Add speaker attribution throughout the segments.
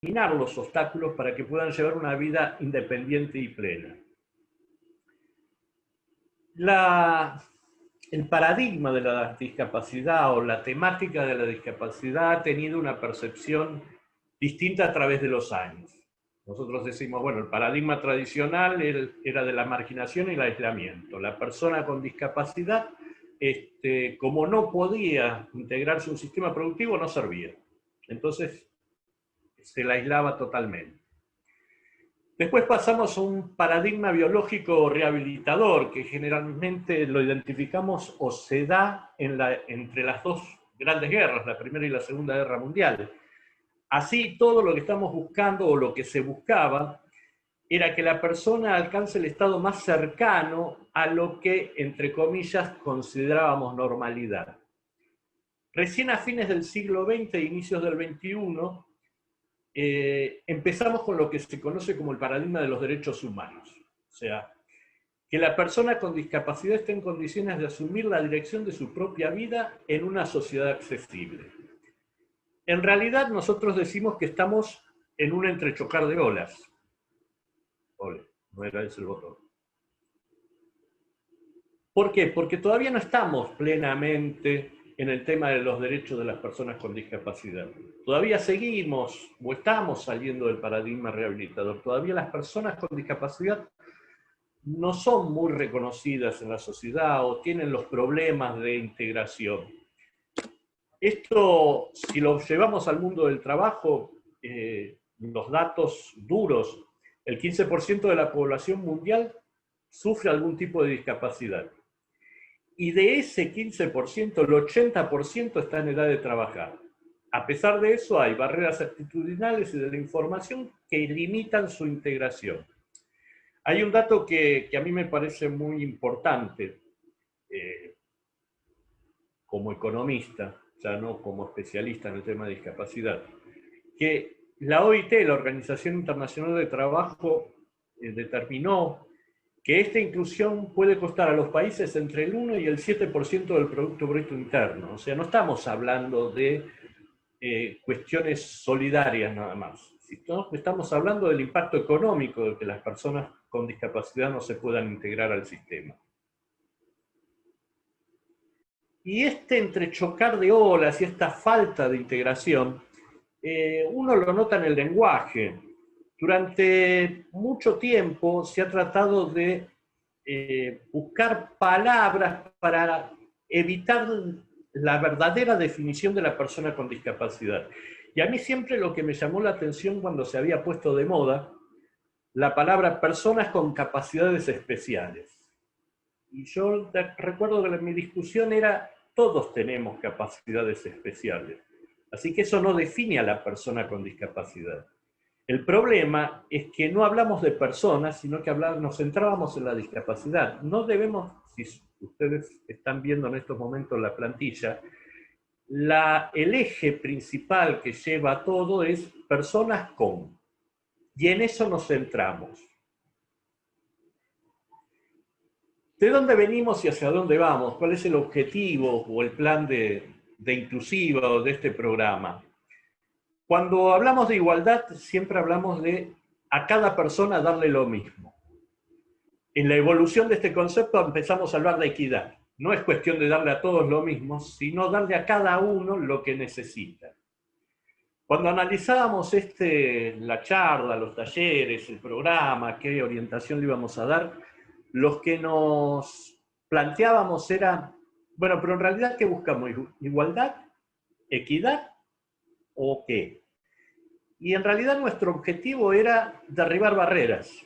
Speaker 1: eliminar los obstáculos para que puedan llevar una vida independiente y plena. El paradigma de la discapacidad o la temática de la discapacidad ha tenido una percepción distinta a través de los años. Nosotros decimos, bueno, el paradigma tradicional era de la marginación y el aislamiento. La persona con discapacidad, como no podía integrarse a un sistema productivo, no servía. Entonces, se la aislaba totalmente. Después pasamos a un paradigma biológico rehabilitador, que generalmente lo identificamos o se da entre las dos grandes guerras, la Primera y la Segunda Guerra Mundial. Así, todo lo que estamos buscando, o lo que se buscaba, era que la persona alcance el estado más cercano a lo que, entre comillas, considerábamos normalidad. Recién a fines del siglo XX e inicios del XXI, empezamos con lo que se conoce como el paradigma de los derechos humanos. O sea, que la persona con discapacidad esté en condiciones de asumir la dirección de su propia vida en una sociedad accesible. En realidad, nosotros decimos que estamos en un entrechocar de olas. Ole, no era ese el botón. ¿Por qué? Porque todavía no estamos plenamente en el tema de los derechos de las personas con discapacidad. Todavía seguimos o estamos saliendo del paradigma rehabilitador. Todavía las personas con discapacidad no son muy reconocidas en la sociedad o tienen los problemas de integración. Esto, si lo llevamos al mundo del trabajo, los datos duros, el 15% de la población mundial sufre algún tipo de discapacidad. Y de ese 15%, el 80% está en edad de trabajar. A pesar de eso, hay barreras actitudinales y de la información que limitan su integración. Hay un dato que a mí me parece muy importante, como economista, ya no como especialista en el tema de discapacidad, que la OIT, la Organización Internacional de Trabajo, determinó que esta inclusión puede costar a los países entre el 1 y el 7% del Producto Bruto Interno. O sea, no estamos hablando de cuestiones solidarias nada más. Estamos hablando del impacto económico de que las personas con discapacidad no se puedan integrar al sistema. Y este entrechocar de olas y esta falta de integración, uno lo nota en el lenguaje. Durante mucho tiempo se ha tratado de buscar palabras para evitar la verdadera definición de la persona con discapacidad. Y a mí siempre lo que me llamó la atención cuando se había puesto de moda la palabra personas con capacidades especiales. Y yo recuerdo que mi discusión era, todos tenemos capacidades especiales. Así que eso no define a la persona con discapacidad. El problema es que no hablamos de personas, sino que nos centrábamos en la discapacidad. No debemos, si ustedes están viendo en estos momentos la plantilla, el eje principal que lleva todo es personas con. Y en eso nos centramos. ¿De dónde venimos y hacia dónde vamos? ¿Cuál es el objetivo o el plan de inclusiva o de este programa? Cuando hablamos de igualdad, siempre hablamos de a cada persona darle lo mismo. En la evolución de este concepto empezamos a hablar de equidad. No es cuestión de darle a todos lo mismo, sino darle a cada uno lo que necesita. Cuando analizábamos la charla, los talleres, el programa, qué orientación le íbamos a dar, los que nos planteábamos era, bueno, pero en realidad, ¿qué buscamos? ¿Igualdad? ¿Equidad? ¿O qué? Y en realidad nuestro objetivo era derribar barreras,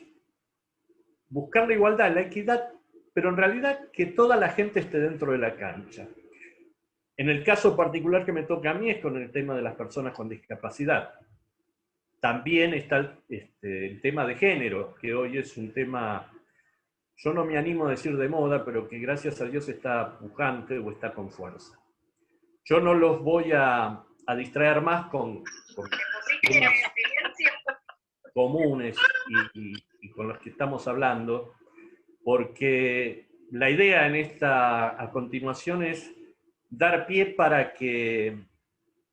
Speaker 1: buscar la igualdad, la equidad, pero en realidad que toda la gente esté dentro de la cancha. En el caso particular que me toca a mí es con el tema de las personas con discapacidad. También está el tema de género, que hoy es un tema, yo no me animo a decir de moda, pero que gracias a Dios está pujante o está con fuerza. Yo no los voy a distraer más con temas comunes y con los que estamos hablando, porque la idea a continuación es dar pie para que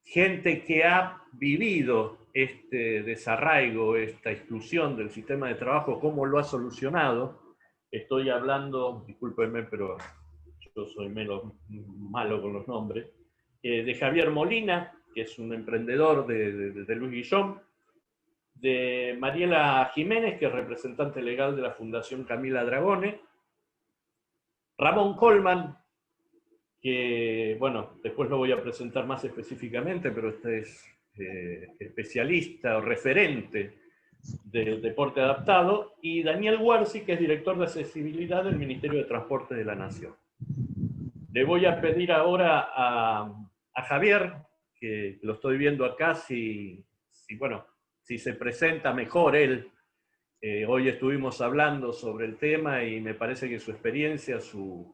Speaker 1: gente que ha vivido este desarraigo, esta exclusión del sistema de trabajo, cómo lo ha solucionado. Estoy hablando, discúlpenme, pero yo soy menos malo con los nombres, de Javier Molina, que es un emprendedor de Luis Guillón, de Mariela Jiménez, que es representante legal de la Fundación Camila Dragone, Ramón Colman, que, bueno, después lo voy a presentar más específicamente, pero este es especialista o referente del deporte adaptado, y Daniel Huarci, que es director de accesibilidad del Ministerio de Transporte de la Nación. Le voy a pedir ahora a Javier, que lo estoy viendo acá, bueno, si se presenta mejor él. Hoy estuvimos hablando sobre el tema y me parece que su experiencia, su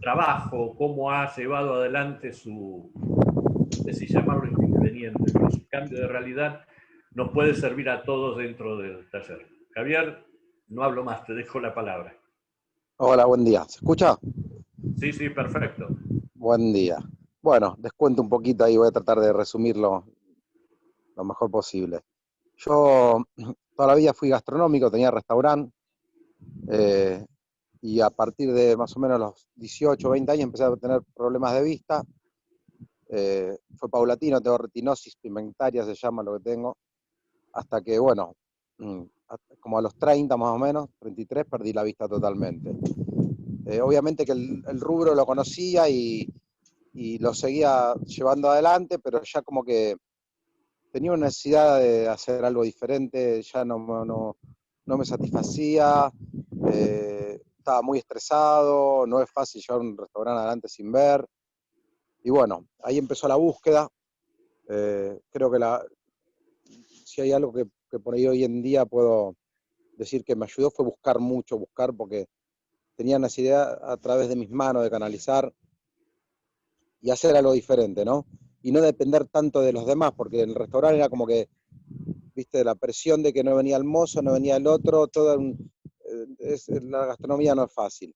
Speaker 1: trabajo, cómo ha llevado adelante su, no sé si llamarlo inconveniente, pero su cambio de realidad, nos puede servir a todos dentro del taller. Javier, no hablo más, te dejo la palabra.
Speaker 2: Hola, buen día. ¿Se escucha?
Speaker 1: Sí, sí, perfecto.
Speaker 2: Buen día. Bueno, les cuento un poquito ahí, voy a tratar de resumirlo lo mejor posible. Yo toda la vida fui gastronómico, tenía restaurante, y a partir de más o menos los 18, 20 años empecé a tener problemas de vista. Fue paulatino, tengo retinosis pigmentaria, se llama lo que tengo, hasta que, bueno, como a los 30 más o menos, 33, perdí la vista totalmente. Obviamente que el rubro lo conocía y lo seguía llevando adelante, pero ya como que tenía una necesidad de hacer algo diferente, ya no me satisfacía, estaba muy estresado, no es fácil llevar un restaurante adelante sin ver. Y bueno, ahí empezó la búsqueda. Creo que si hay algo que por ahí hoy en día puedo decir que me ayudó fue buscar mucho, buscar, porque tenía necesidad a través de mis manos de canalizar y hacer algo diferente, ¿no? Y no depender tanto de los demás, porque en el restaurante era como que, viste, la presión de que no venía el mozo, no venía el otro, la gastronomía no es fácil.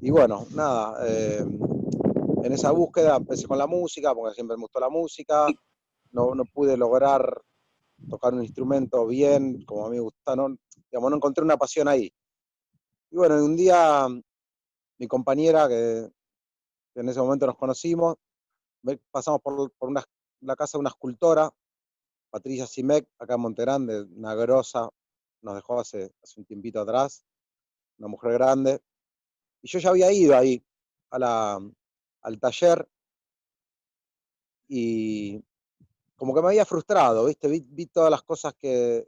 Speaker 2: Y bueno, nada, en esa búsqueda empecé con la música, porque siempre me gustó la música, no pude lograr tocar un instrumento bien, como a mí me gusta, digamos, no encontré una pasión ahí. Y bueno, un día mi compañera, que en ese momento nos conocimos, pasamos por la casa de una escultora, Patricia Simec, acá en Montegrande, una grosa, nos dejó hace un tiempito atrás, una mujer grande, y yo ya había ido ahí al taller y como que me había frustrado, ¿viste? Vi todas las cosas que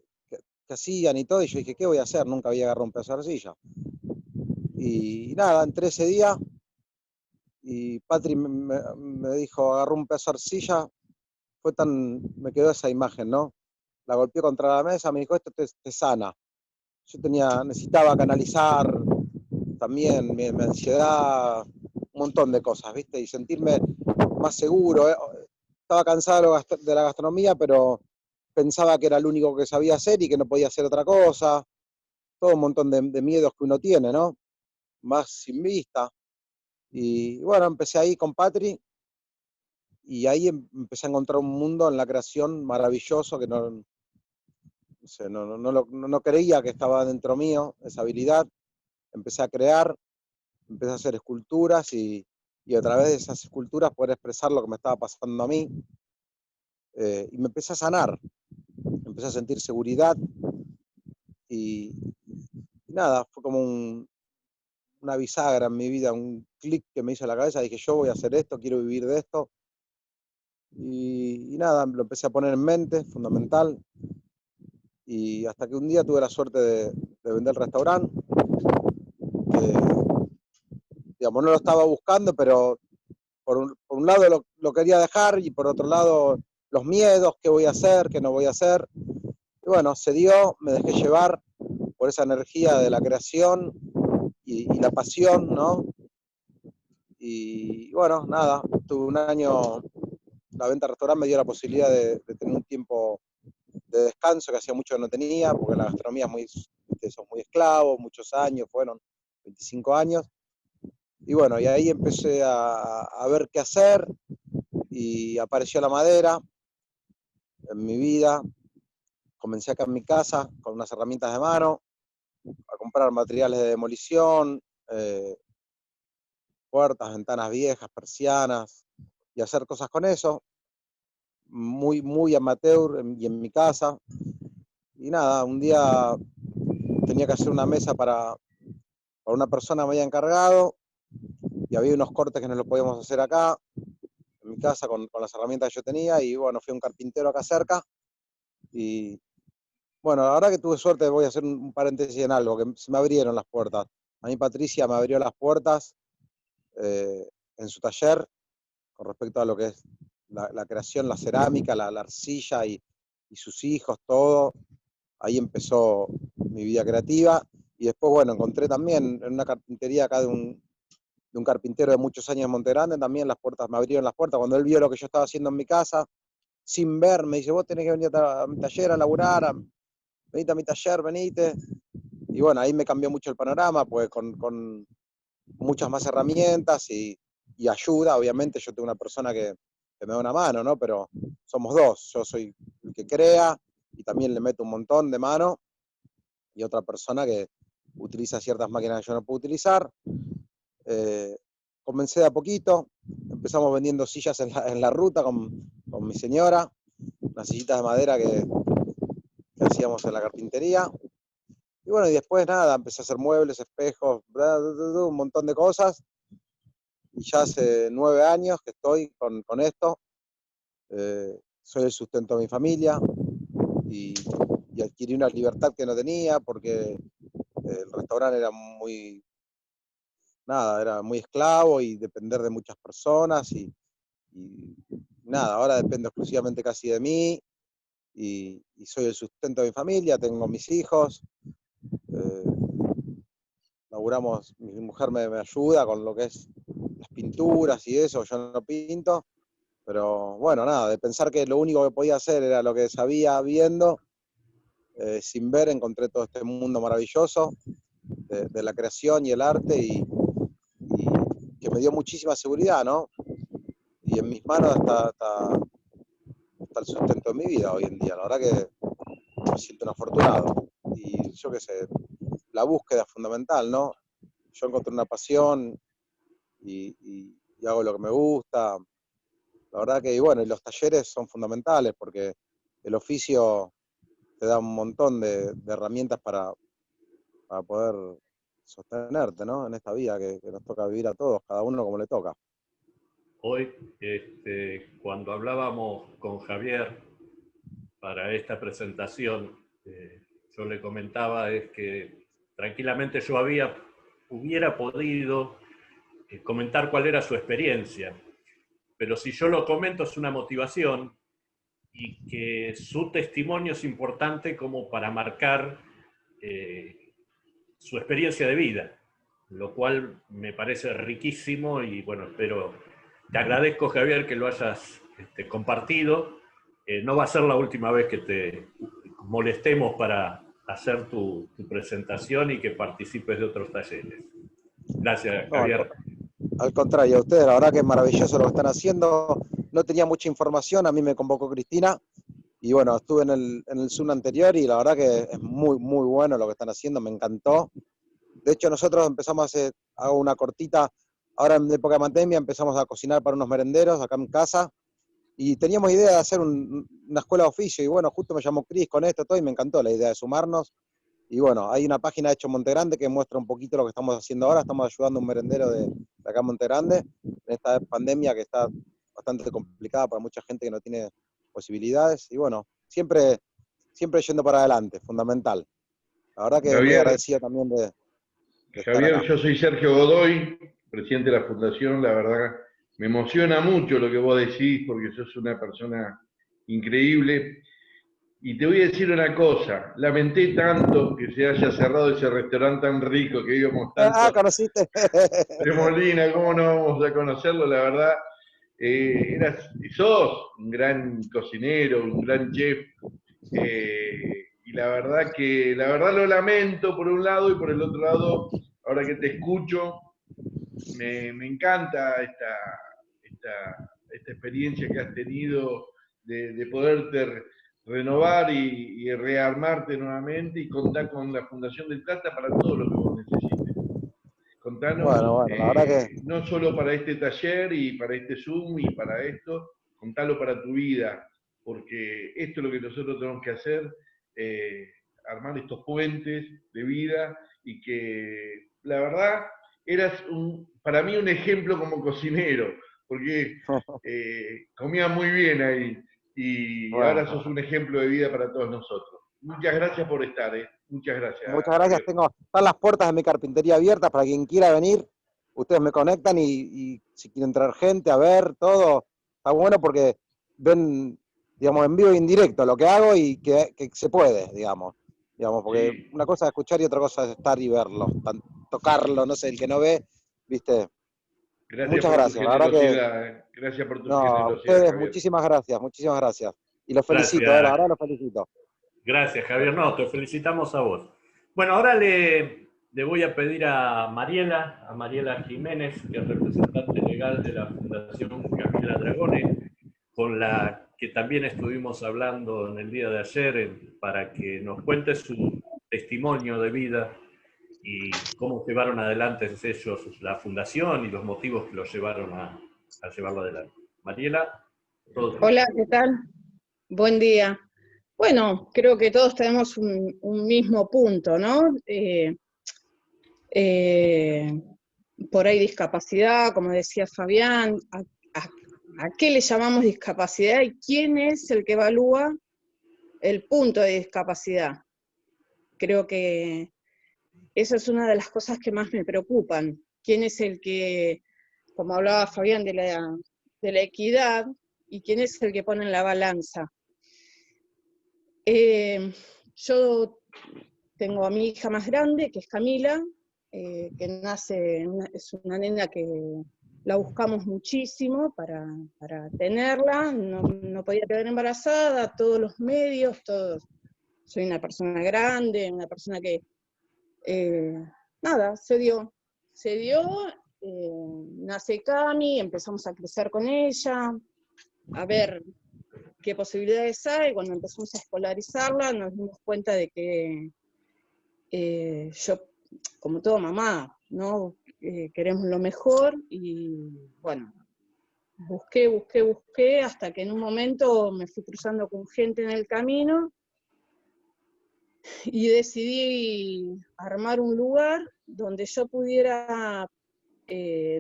Speaker 2: hacían y todo, y yo dije, ¿qué voy a hacer? Nunca había agarrado un pedazo de arcilla. Y nada, entré ese día y Patri me dijo, agarró un pedazo de arcilla, me quedó esa imagen, ¿no? La golpeó contra la mesa, me dijo, esto te sana. Yo necesitaba canalizar también mi ansiedad, un montón de cosas, ¿viste? Y sentirme más seguro. Estaba cansado de la gastronomía, pero pensaba que era lo único que sabía hacer y que no podía hacer otra cosa. Todo un montón de miedos que uno tiene, ¿no? Más sin vista. Y bueno, empecé ahí con Patri y ahí empecé a encontrar un mundo en la creación maravilloso que no creía que estaba dentro mío, esa habilidad. Empecé a crear, empecé a hacer esculturas y a través de esas esculturas poder expresar lo que me estaba pasando a mí. Y me empecé a sanar, empecé a sentir seguridad y nada, fue como una bisagra en mi vida, un clic que me hizo en la cabeza, dije yo voy a hacer esto, quiero vivir de esto. Y nada, lo empecé a poner en mente, fundamental. Y hasta que un día tuve la suerte de vender el restaurante, que digamos, no lo estaba buscando, pero por un lado lo quería dejar y por otro lado los miedos, qué voy a hacer, qué no voy a hacer. Y bueno, se dio, me dejé llevar por esa energía de la creación y la pasión, ¿no? Y bueno, nada, tuve un año, la venta del restaurante me dio la posibilidad de tener un tiempo de descanso que hacía mucho que no tenía, porque la gastronomía son muy esclavos, muchos años, fueron 25 años. Y bueno, y ahí empecé a ver qué hacer y apareció la madera, en mi vida. Comencé acá en mi casa con unas herramientas de mano, a comprar materiales de demolición, puertas, ventanas viejas, persianas, y hacer cosas con eso, muy, muy amateur y en mi casa. Y nada, un día tenía que hacer una mesa para una persona que me había encargado, y había unos cortes que no los podíamos hacer acá, en mi casa, con las herramientas que yo tenía, y bueno, fui a un carpintero acá cerca, y bueno, la verdad que tuve suerte. Voy a hacer un paréntesis en algo, que se me abrieron las puertas. A mí Patricia me abrió las puertas en su taller con respecto a lo que es la creación, la cerámica, la arcilla y sus hijos, todo. Ahí empezó mi vida creativa. Y después, bueno, encontré también en una carpintería acá de un carpintero de muchos años en Monte Grande, también las puertas, me abrieron las puertas. Cuando él vio lo que yo estaba haciendo en mi casa, sin ver, me dice: vos tenés que venir a mi taller a laburar, venite a mi taller, venite. Y bueno, ahí me cambió mucho el panorama, pues con muchas más herramientas y ayuda. Obviamente yo tengo una persona que me da una mano, ¿no? Pero somos dos, yo soy el que crea y también le meto un montón de mano, y otra persona que utiliza ciertas máquinas que yo no puedo utilizar. Eh, Comencé de a poquito, empezamos vendiendo sillas en la ruta con mi señora, unas sillitas de madera que hacíamos en la carpintería. Y bueno, y después nada, empecé a hacer muebles, espejos, un montón de cosas. Y ya hace 9 años que estoy con esto. Soy el sustento de mi familia y, y adquirí una libertad que no tenía, porque el restaurante era era muy esclavo y depender de muchas personas y nada, ahora dependo exclusivamente casi de mí y soy el sustento de mi familia, tengo mis hijos. Eh, Laburamos, mi mujer me ayuda con lo que es las pinturas y eso, yo no pinto, pero bueno, nada, de pensar que lo único que podía hacer era lo que sabía viendo, sin ver encontré todo este mundo maravilloso de la creación y el arte, y que me dio muchísima seguridad, ¿no? Y en mis manos está el sustento de mi vida hoy en día. La verdad que me siento un afortunado. Y yo qué sé, la búsqueda es fundamental, ¿no? Yo encontré una pasión y hago lo que me gusta. La verdad que, y bueno, y los talleres son fundamentales porque el oficio te da un montón de herramientas para poder sostenerte, ¿no? En esta vida que nos toca vivir a todos, cada uno como le toca.
Speaker 1: Hoy, cuando hablábamos con Javier para esta presentación, yo le comentaba es que tranquilamente yo hubiera podido comentar cuál era su experiencia, pero si yo lo comento es una motivación y que su testimonio es importante como para marcar su experiencia de vida, lo cual me parece riquísimo y bueno, te agradezco, Javier, que lo hayas compartido. No va a ser la última vez que te molestemos para hacer tu presentación y que participes de otros talleres. Gracias,
Speaker 2: No,
Speaker 1: Javier.
Speaker 2: al contrario, a ustedes, la verdad que es maravilloso lo que están haciendo. No tenía mucha información, a mí me convocó Cristina y bueno, estuve en el Zoom anterior y la verdad que es muy, muy bueno lo que están haciendo, me encantó. De hecho, nosotros empezamos hago una cortita, ahora en época de pandemia empezamos a cocinar para unos merenderos acá en casa y teníamos idea de hacer una escuela de oficio y bueno, justo me llamó Cris con esto todo y me encantó la idea de sumarnos. Y bueno, hay una página de Hecho Monte Grande que muestra un poquito lo que estamos haciendo ahora. Estamos ayudando a un merendero de acá en Monte Grande en esta pandemia que está bastante complicada para mucha gente que no tiene posibilidades. Y bueno, siempre yendo para adelante, fundamental. La verdad que muy
Speaker 3: Javier,
Speaker 2: agradecido también de estar
Speaker 3: Javier,
Speaker 2: acá.
Speaker 3: yo soy Sergio Godoy, presidente de la Fundación. La verdad, me emociona mucho lo que vos decís porque sos una persona increíble. Y te voy a decir una cosa, lamenté tanto que se haya cerrado ese restaurante tan rico que íbamos
Speaker 2: Ah,
Speaker 3: tanto.
Speaker 2: ¿conociste?
Speaker 3: Tremolina, ¿cómo no vamos a conocerlo? La verdad, sos un gran cocinero, un gran chef, y la verdad lo lamento por un lado y por el otro lado, ahora que te escucho, me encanta esta experiencia que has tenido de poderte renovar y rearmarte nuevamente y contar con la Fundación del Plata para todo lo que vos necesites. Contanos,
Speaker 2: Bueno, la verdad que
Speaker 3: no solo para este taller y para este Zoom y para esto, contalo para tu vida, porque esto es lo que nosotros tenemos que hacer, armar estos puentes de vida y que la verdad eras para mí un ejemplo como cocinero, porque comías muy bien ahí y ahora sos
Speaker 2: bueno,
Speaker 3: un ejemplo de vida para todos nosotros. Muchas gracias por estar, muchas gracias,
Speaker 2: muchas gracias.
Speaker 3: Javier.
Speaker 2: Están las puertas de mi carpintería abiertas para quien quiera venir. Ustedes me conectan y si quieren traer gente a ver todo, está bueno porque ven, digamos, en vivo e indirecto lo que hago y que se puede, digamos, porque
Speaker 3: Sí.
Speaker 2: una cosa es escuchar y otra cosa es estar y verlo, tocarlo, no sé, el que no ve, viste.
Speaker 3: Gracias
Speaker 2: Muchas
Speaker 3: por tu
Speaker 2: gracias, la verdad que,
Speaker 3: generosidad, Gracias por tu
Speaker 2: no, a
Speaker 3: generosidad,
Speaker 2: ustedes,
Speaker 3: Javier.
Speaker 2: muchísimas gracias. Y los felicito, la
Speaker 1: Gracias,
Speaker 2: verdad los felicito.
Speaker 1: gracias Javier. No, te felicitamos a vos. Bueno, ahora le voy a pedir a Mariela Jiménez, que es representante legal de la Fundación Camila Dragone, con la que también estuvimos hablando en el día de ayer, para que nos cuente su testimonio de vida y cómo llevaron adelante ellos la fundación y los motivos que los llevaron a llevarlo adelante. Mariela, todo tuyo.
Speaker 4: Hola, ¿qué tal? Buen día. Bueno, creo que todos tenemos un mismo punto, ¿no? Por ahí discapacidad, como decía Fabián, ¿a qué le llamamos discapacidad y quién es el que evalúa el punto de discapacidad? Creo que esa es una de las cosas que más me preocupan. ¿Quién es el que, como hablaba Fabián, de la equidad, y quién es el que pone en la balanza? Yo tengo a mi hija más grande, que es Camila, que es una nena que la buscamos muchísimo para tenerla, no podía quedar embarazada, todos los medios, todos. Soy una persona grande, una persona que, nada, se dio, nace Cami, empezamos a crecer con ella, a ver qué posibilidades hay. Cuando empezamos a escolarizarla nos dimos cuenta de que yo, como toda mamá, ¿no? Queremos lo mejor y bueno, busqué, hasta que en un momento me fui cruzando con gente en el camino y decidí armar un lugar donde yo pudiera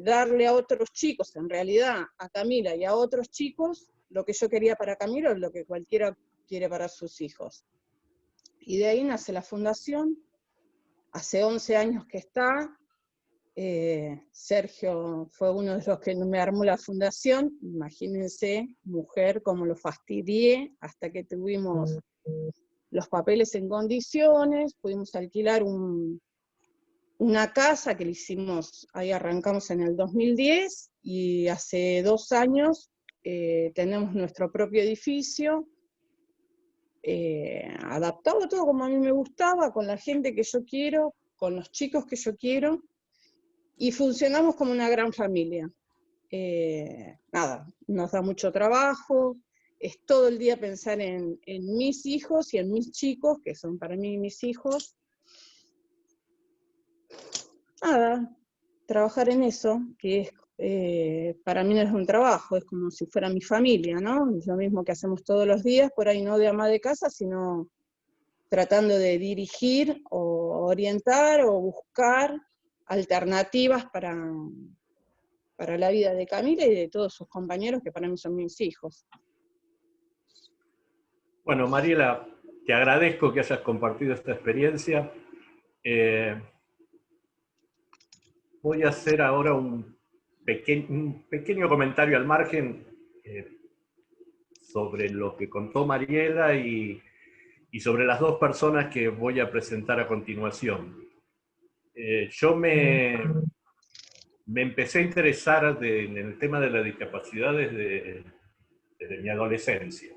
Speaker 4: darle a otros chicos, en realidad a Camila y a otros chicos, lo que yo quería para Camila o lo que cualquiera quiere para sus hijos. Y de ahí nace la fundación, hace 11 años que está. Sergio fue uno de los que me armó la fundación. Imagínense, mujer, cómo lo fastidié hasta que tuvimos los papeles en condiciones, pudimos alquilar una casa que le hicimos, ahí arrancamos en el 2010, y hace 2 años tenemos nuestro propio edificio, adaptado todo como a mí me gustaba, con la gente que yo quiero, con los chicos que yo quiero, y funcionamos como una gran familia. Nada, nos da mucho trabajo, es todo el día pensar en mis hijos y en mis chicos, que son para mí mis hijos. Nada, trabajar en eso, que es, para mí no es un trabajo, es como si fuera mi familia, ¿no? Es lo mismo que hacemos todos los días, por ahí no de ama de casa, sino tratando de dirigir o orientar o buscar alternativas para la vida de Camila y de todos sus compañeros, que para mí son mis hijos.
Speaker 1: Bueno, Mariela, te agradezco que hayas compartido esta experiencia. Voy a hacer ahora un pequeño comentario al margen sobre lo que contó Mariela y sobre las dos personas que voy a presentar a continuación. Yo me empecé a interesar en el tema de la discapacidad desde mi adolescencia.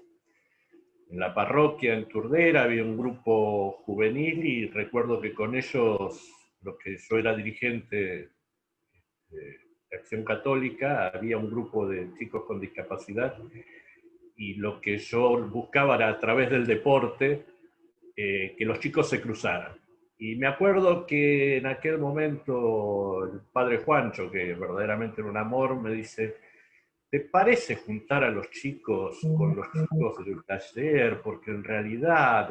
Speaker 1: En la parroquia, en Turdera, había un grupo juvenil y recuerdo que con ellos, los que yo era dirigente de Acción Católica, había un grupo de chicos con discapacidad y lo que yo buscaba era a través del deporte que los chicos se cruzaran. Y me acuerdo que en aquel momento el padre Juancho, que verdaderamente era un amor, me dice, ¿te parece juntar a los chicos con los chicos del taller? Porque en realidad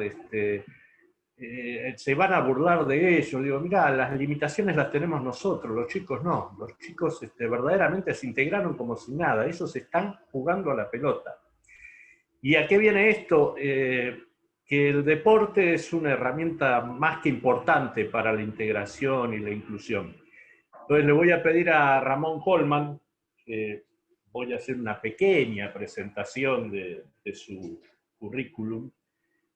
Speaker 1: se van a burlar de ellos. Digo, mira, las limitaciones las tenemos nosotros, los chicos no. Los chicos verdaderamente se integraron como si nada, ellos están jugando a la pelota. ¿Y a qué viene esto? Que el deporte es una herramienta más que importante para la integración y la inclusión. Entonces le voy a pedir a Ramón Colman, voy a hacer una pequeña presentación de su currículum,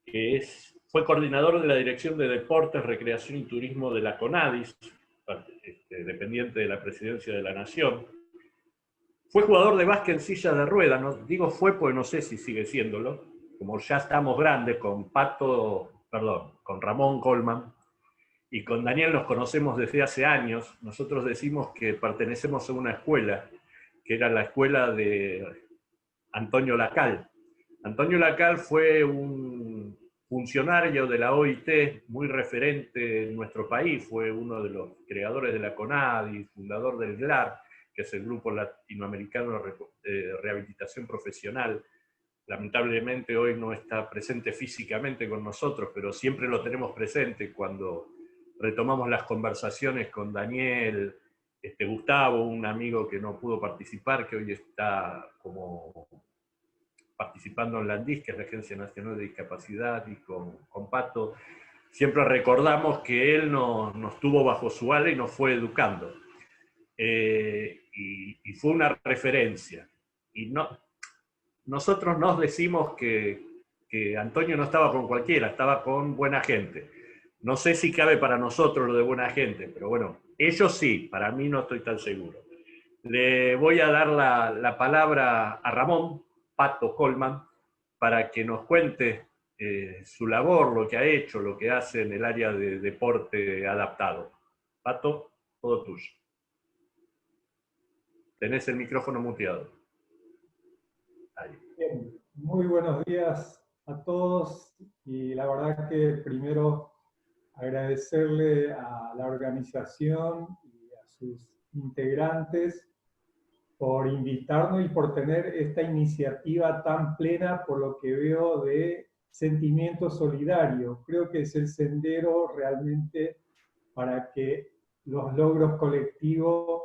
Speaker 1: que fue coordinador de la Dirección de Deportes, Recreación y Turismo de la CONADIS, dependiente de la Presidencia de la Nación. Fue jugador de básquet en silla de ruedas, no, digo fue porque no sé si sigue siéndolo, como ya estamos grandes con con Ramón Colman y con Daniel nos conocemos desde hace años. Nosotros decimos que pertenecemos a una escuela, que era la escuela de Antonio Lacal. Antonio Lacal fue un funcionario de la OIT muy referente en nuestro país, fue uno de los creadores de la CONADI, fundador del GLAR, que es el Grupo Latinoamericano de Rehabilitación Profesional. Lamentablemente hoy no está presente físicamente con nosotros, pero siempre lo tenemos presente cuando retomamos las conversaciones con Daniel, Gustavo, un amigo que no pudo participar, que hoy está como participando en la ANDIS, que es la Agencia Nacional de Discapacidad, y con Pato. Siempre recordamos que él nos tuvo bajo su ala y nos fue educando. Y fue una referencia. Y nosotros nos decimos que Antonio no estaba con cualquiera, estaba con buena gente. No sé si cabe para nosotros lo de buena gente, pero bueno, ellos sí, para mí no estoy tan seguro. Le voy a dar la palabra a Ramón Pato Colman para que nos cuente su labor, lo que ha hecho, lo que hace en el área de deporte adaptado. Pato, todo tuyo. Tenés el micrófono muteado. Ahí.
Speaker 5: Bien, muy buenos días a todos y la verdad que primero agradecerle a la organización y a sus integrantes por invitarnos y por tener esta iniciativa tan plena, por lo que veo, de sentimiento solidario. Creo que es el sendero realmente para que los logros colectivos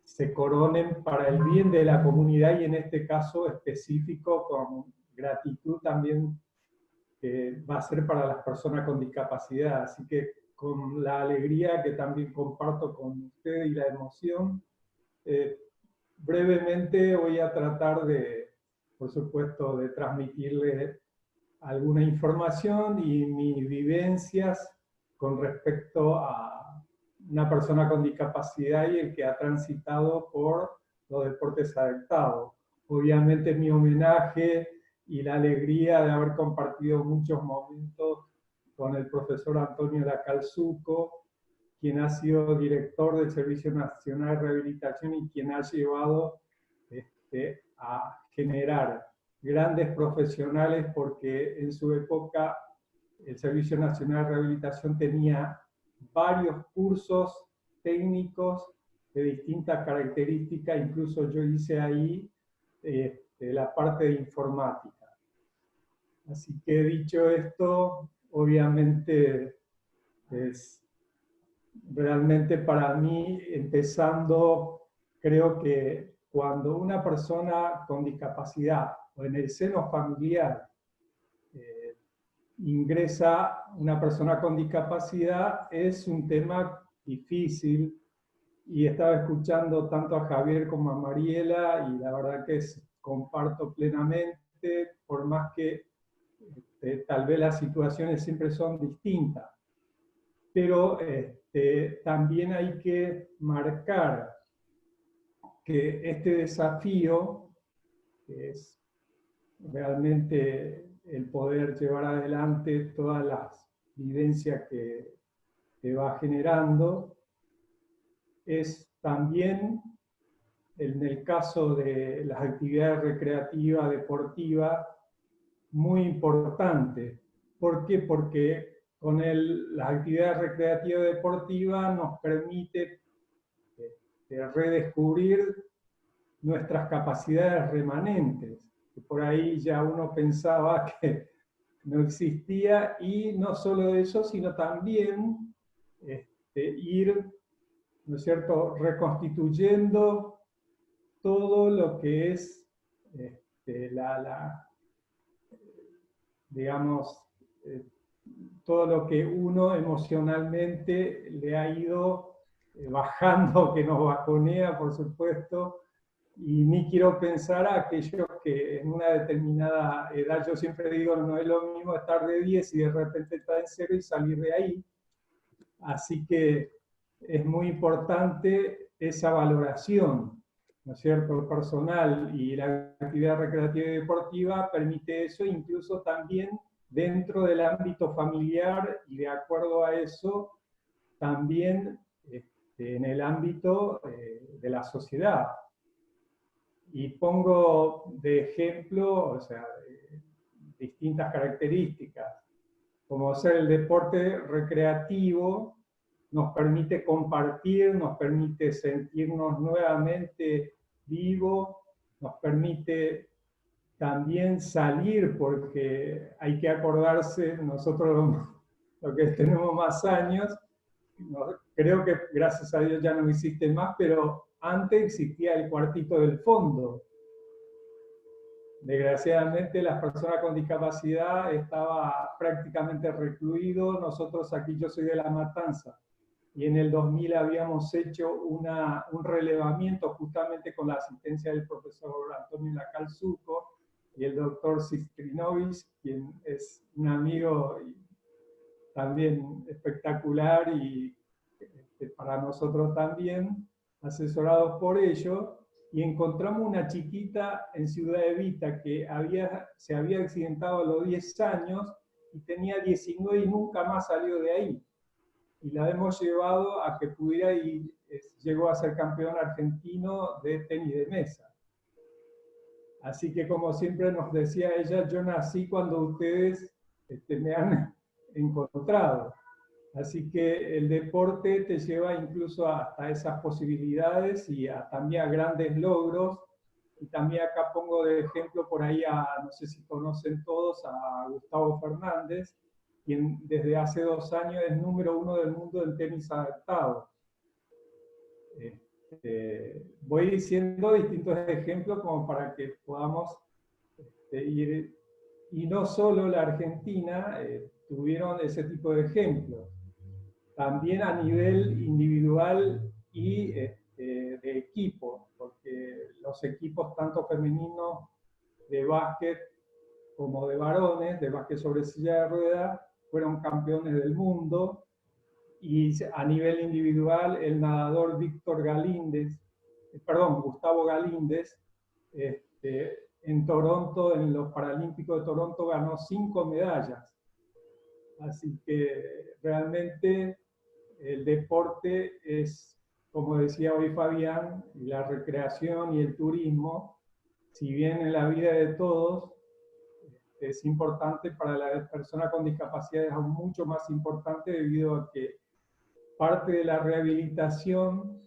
Speaker 5: se coronen para el bien de la comunidad y en este caso específico con gratitud también que va a ser para las personas con discapacidad. Así que con la alegría que también comparto con ustedes y la emoción, brevemente voy a tratar de, por supuesto, de transmitirles alguna información y mis vivencias con respecto a una persona con discapacidad y el que ha transitado por los deportes adaptados. Obviamente mi homenaje y la alegría de haber compartido muchos momentos con el profesor Antonio Lacal Zucco, quien ha sido director del Servicio Nacional de Rehabilitación y quien ha llevado a generar grandes profesionales, porque en su época el Servicio Nacional de Rehabilitación tenía varios cursos técnicos de distintas características, incluso yo hice ahí la parte de informática. Así que dicho esto, obviamente es realmente para mí, empezando, creo que cuando una persona con discapacidad o en el seno familiar ingresa una persona con discapacidad, es un tema difícil, y estaba escuchando tanto a Javier como a Mariela y la verdad que comparto plenamente, por más que tal vez las situaciones siempre son distintas, pero también hay que marcar que este desafío, que es realmente el poder llevar adelante todas las vivencias que va generando, es también en el caso de las actividades recreativas, deportivas, muy importante. ¿Por qué? Porque con las actividades recreativas y deportivas nos permite redescubrir nuestras capacidades remanentes, que por ahí ya uno pensaba que no existía, y no solo eso, sino también ir, ¿no es cierto?, reconstituyendo todo lo que es digamos, todo lo que uno emocionalmente le ha ido bajando, que nos bajonea, por supuesto, y ni quiero pensar a aquellos que en una determinada edad, yo siempre digo, no es lo mismo estar de 10 y de repente estar en 0 y salir de ahí. Así que es muy importante esa valoración, ¿no es cierto?, personal, y la actividad recreativa y deportiva permite eso, incluso también dentro del ámbito familiar, y de acuerdo a eso, también en el ámbito de la sociedad. Y pongo de ejemplo, o sea, distintas características, como ser el deporte recreativo, nos permite compartir, nos permite sentirnos nuevamente vivos, nos permite también salir, porque hay que acordarse, nosotros los que tenemos más años, creo que gracias a Dios ya no existe más, pero antes existía el cuartito del fondo. Desgraciadamente las personas con discapacidad estaba prácticamente recluido. Nosotros aquí, yo soy de La Matanza, y en el 2000 habíamos hecho un relevamiento justamente con la asistencia del profesor Antonio Lacalzuco y el doctor Sistrinovich, quien es un amigo también espectacular y para nosotros también, asesorados por ellos, y encontramos una chiquita en Ciudad Evita que se había accidentado a los 10 años y tenía 19 y nunca más salió de ahí. Y la hemos llevado a que pudiera ir, llegó a ser campeón argentino de tenis de mesa. Así que, como siempre nos decía ella, yo nací cuando ustedes me han encontrado. Así que el deporte te lleva incluso hasta esas posibilidades y también a grandes logros. Y también acá pongo de ejemplo por ahí no sé si conocen todos, a Gustavo Fernández, quien desde hace 2 años es número 1 del mundo en tenis adaptado. Voy diciendo distintos ejemplos como para que podamos ir. Y no solo la Argentina tuvieron ese tipo de ejemplos. También a nivel individual y de equipo, porque los equipos tanto femeninos de básquet como de varones, de básquet sobre silla de ruedas, fueron campeones del mundo. Y a nivel individual, el nadador Gustavo Galíndez, en Toronto, en los Paralímpicos de Toronto, ganó 5 medallas. Así que realmente el deporte es, como decía hoy Fabián, la recreación y el turismo, si bien en la vida de todos es importante, para la persona con discapacidad es aún mucho más importante, debido a que parte de la rehabilitación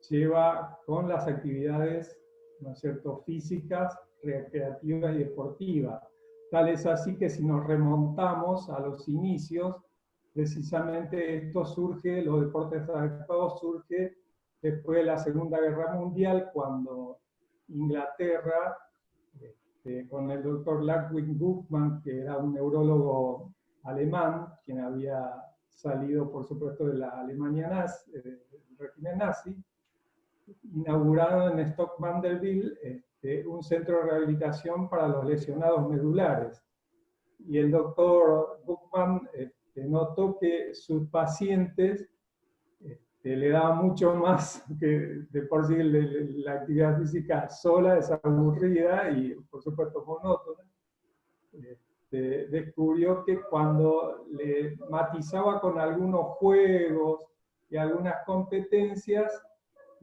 Speaker 5: lleva con las actividades, ¿no es cierto?, físicas, recreativas y deportivas. Tal es así que si nos remontamos a los inicios, precisamente esto surge, los deportes adaptados surge después de la Segunda Guerra Mundial, cuando Inglaterra, con el doctor Ludwig Guttmann, que era un neurólogo alemán, quien había salido, por supuesto, de la Alemania nazi, del régimen nazi, inauguraron en Stoke Mandeville un centro de rehabilitación para los lesionados medulares. Y el doctor Guttmann notó que sus pacientes le daban mucho más, que de por sí la actividad física sola es aburrida y, por supuesto, monótona. Descubrió que cuando le matizaba con algunos juegos y algunas competencias,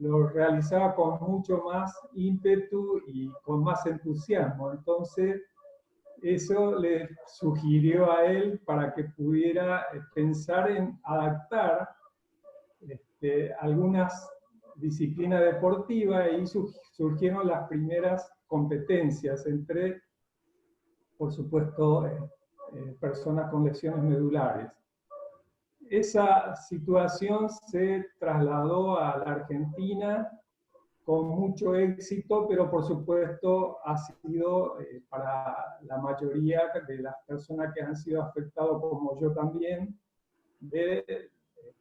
Speaker 5: lo realizaba con mucho más ímpetu y con más entusiasmo. Entonces, eso le sugirió a él para que pudiera pensar en adaptar algunas disciplinas deportivas, y surgieron las primeras competencias entre, por supuesto, personas con lesiones medulares. Esa situación se trasladó a la Argentina con mucho éxito, pero por supuesto ha sido para la mayoría de las personas que han sido afectadas, como yo también, de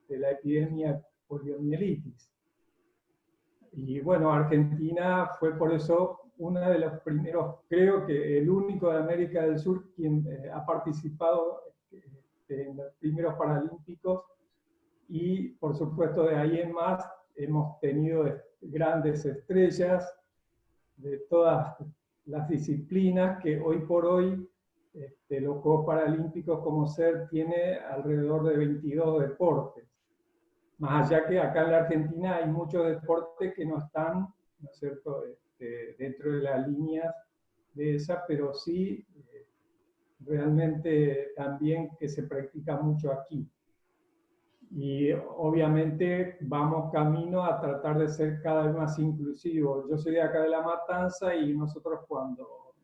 Speaker 5: la epidemia de poliomielitis. Y bueno, Argentina fue por eso uno de los primeros, creo que el único de América del Sur quien ha participado en los primeros Paralímpicos, y por supuesto de ahí en más hemos tenido grandes estrellas de todas las disciplinas, que hoy por hoy los Juegos Paralímpicos como SER tiene alrededor de 22 deportes. Más allá que acá en la Argentina hay muchos deportes que no están, ¿no es cierto?, dentro de las líneas de esa, pero sí realmente también que se practica mucho aquí. Y obviamente vamos camino a tratar de ser cada vez más inclusivos. Yo soy de acá de La Matanza, y nosotros cuando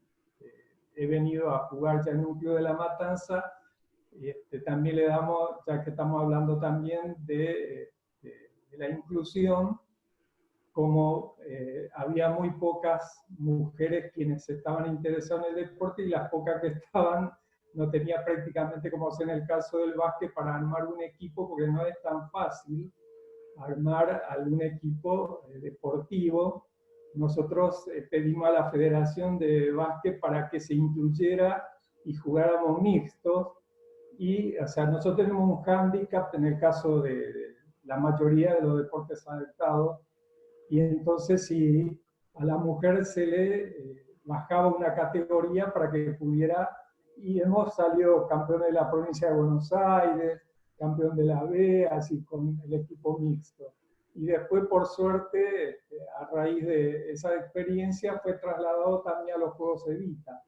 Speaker 5: he venido a jugar ya en un club de La Matanza, también le damos, ya que estamos hablando también de la inclusión, como había muy pocas mujeres quienes estaban interesadas en el deporte, y las pocas que estaban no tenía prácticamente, como es en el caso del básquet, para armar un equipo, porque no es tan fácil armar algún equipo deportivo. Nosotros pedimos a la Federación de Básquet para que se incluyera y jugáramos mixtos, y o sea, nosotros tenemos un hándicap en el caso de la mayoría de los deportes adaptados, y entonces si a la mujer se le bajaba una categoría para que pudiera, y hemos salido campeones de la provincia de Buenos Aires, campeón de la B, así con el equipo mixto. Y después, por suerte, a raíz de esa experiencia, fue trasladado también a los Juegos Evita.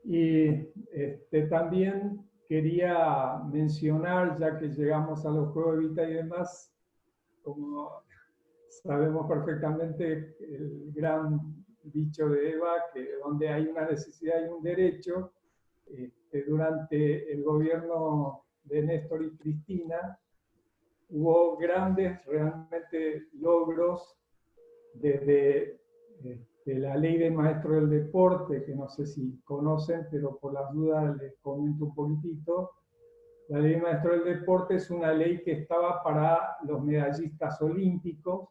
Speaker 5: Y también quería mencionar, ya que llegamos a los Juegos Evita y demás, como sabemos perfectamente el gran dicho de Eva, que donde hay una necesidad hay un derecho. Durante el gobierno de Néstor y Cristina hubo grandes realmente logros, desde la ley del maestro del deporte, que no sé si conocen, pero por las dudas les comento un poquitito. La ley del maestro del deporte es una ley que estaba para los medallistas olímpicos,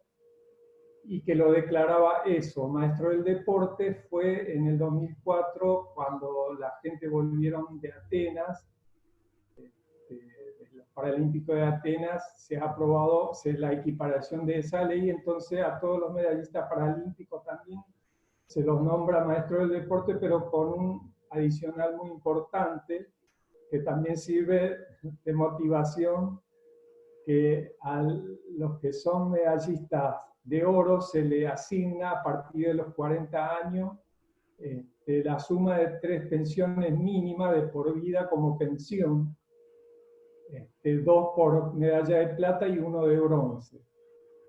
Speaker 5: y que lo declaraba eso, maestro del deporte. Fue en el 2004 cuando la gente volvieron de Atenas, de los Paralímpicos de Atenas, se ha aprobado la equiparación de esa ley, entonces a todos los medallistas paralímpicos también se los nombra maestro del deporte, pero con un adicional muy importante, que también sirve de motivación, que a los que son medallistas de oro se le asigna a partir de los 40 años la suma de 3 pensiones mínimas de por vida como pensión, 2 por medalla de plata y 1 de bronce.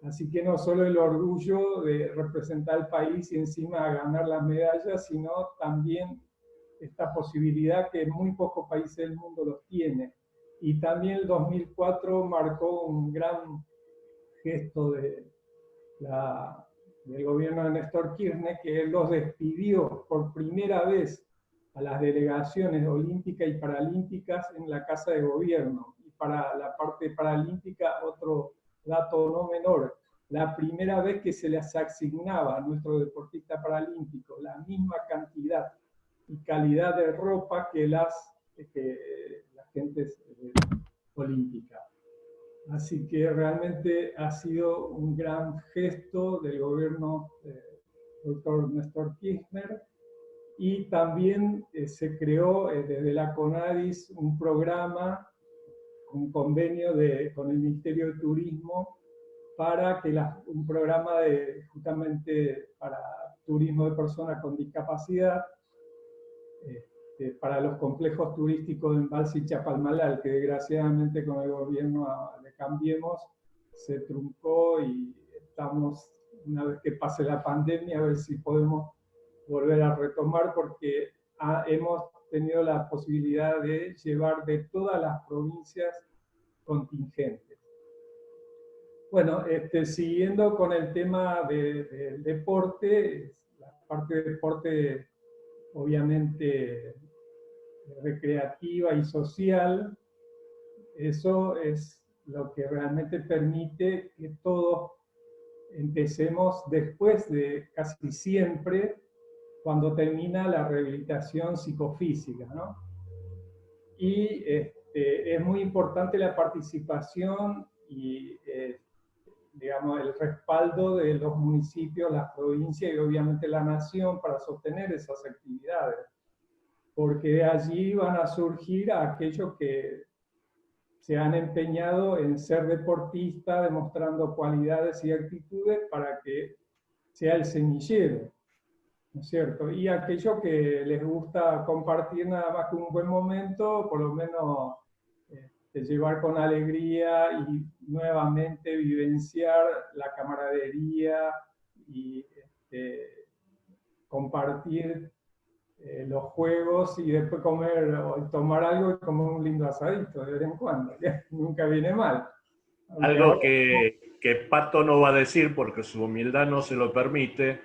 Speaker 5: Así que no solo el orgullo de representar al país y encima ganar las medallas, sino también esta posibilidad que muy pocos países del mundo los tienen. Y también el 2004 marcó un gran gesto del gobierno de Néstor Kirchner, que él los despidió por primera vez a las delegaciones olímpicas y paralímpicas en la Casa de Gobierno. Y para la parte paralímpica, otro dato no menor, la primera vez que se les asignaba a nuestros deportistas paralímpicos la misma cantidad y calidad de ropa que las gentes olímpicas. Así que realmente ha sido un gran gesto del gobierno del doctor Néstor Kirchner. Y también se creó desde la CONADIS un programa, un convenio con el Ministerio de Turismo, para que un programa justamente para turismo de personas con discapacidad, para los complejos turísticos de Embalse y Chapalmalal, que desgraciadamente con el gobierno de Cambiemos se truncó, y estamos, una vez que pase la pandemia, a ver si podemos volver a retomar, porque hemos tenido la posibilidad de llevar de todas las provincias contingentes. Bueno, siguiendo con el tema del deporte, la parte de deporte obviamente recreativa y social, eso es lo que realmente permite que todos empecemos después de casi siempre, cuando termina la rehabilitación psicofísica, ¿no? Y es muy importante la participación y digamos, el respaldo de los municipios, las provincias y obviamente la nación para sostener esas actividades, porque de allí van a surgir aquellos que se han empeñado en ser deportistas, demostrando cualidades y actitudes para que sea el semillero, ¿no es cierto? Y aquellos que les gusta compartir nada más que un buen momento, por lo menos llevar con alegría y nuevamente vivenciar la camaradería y compartir los juegos, y después comer o tomar algo y comer un lindo asadito de vez en cuando, que nunca viene mal.
Speaker 1: Algo que Pato no va a decir porque su humildad no se lo permite,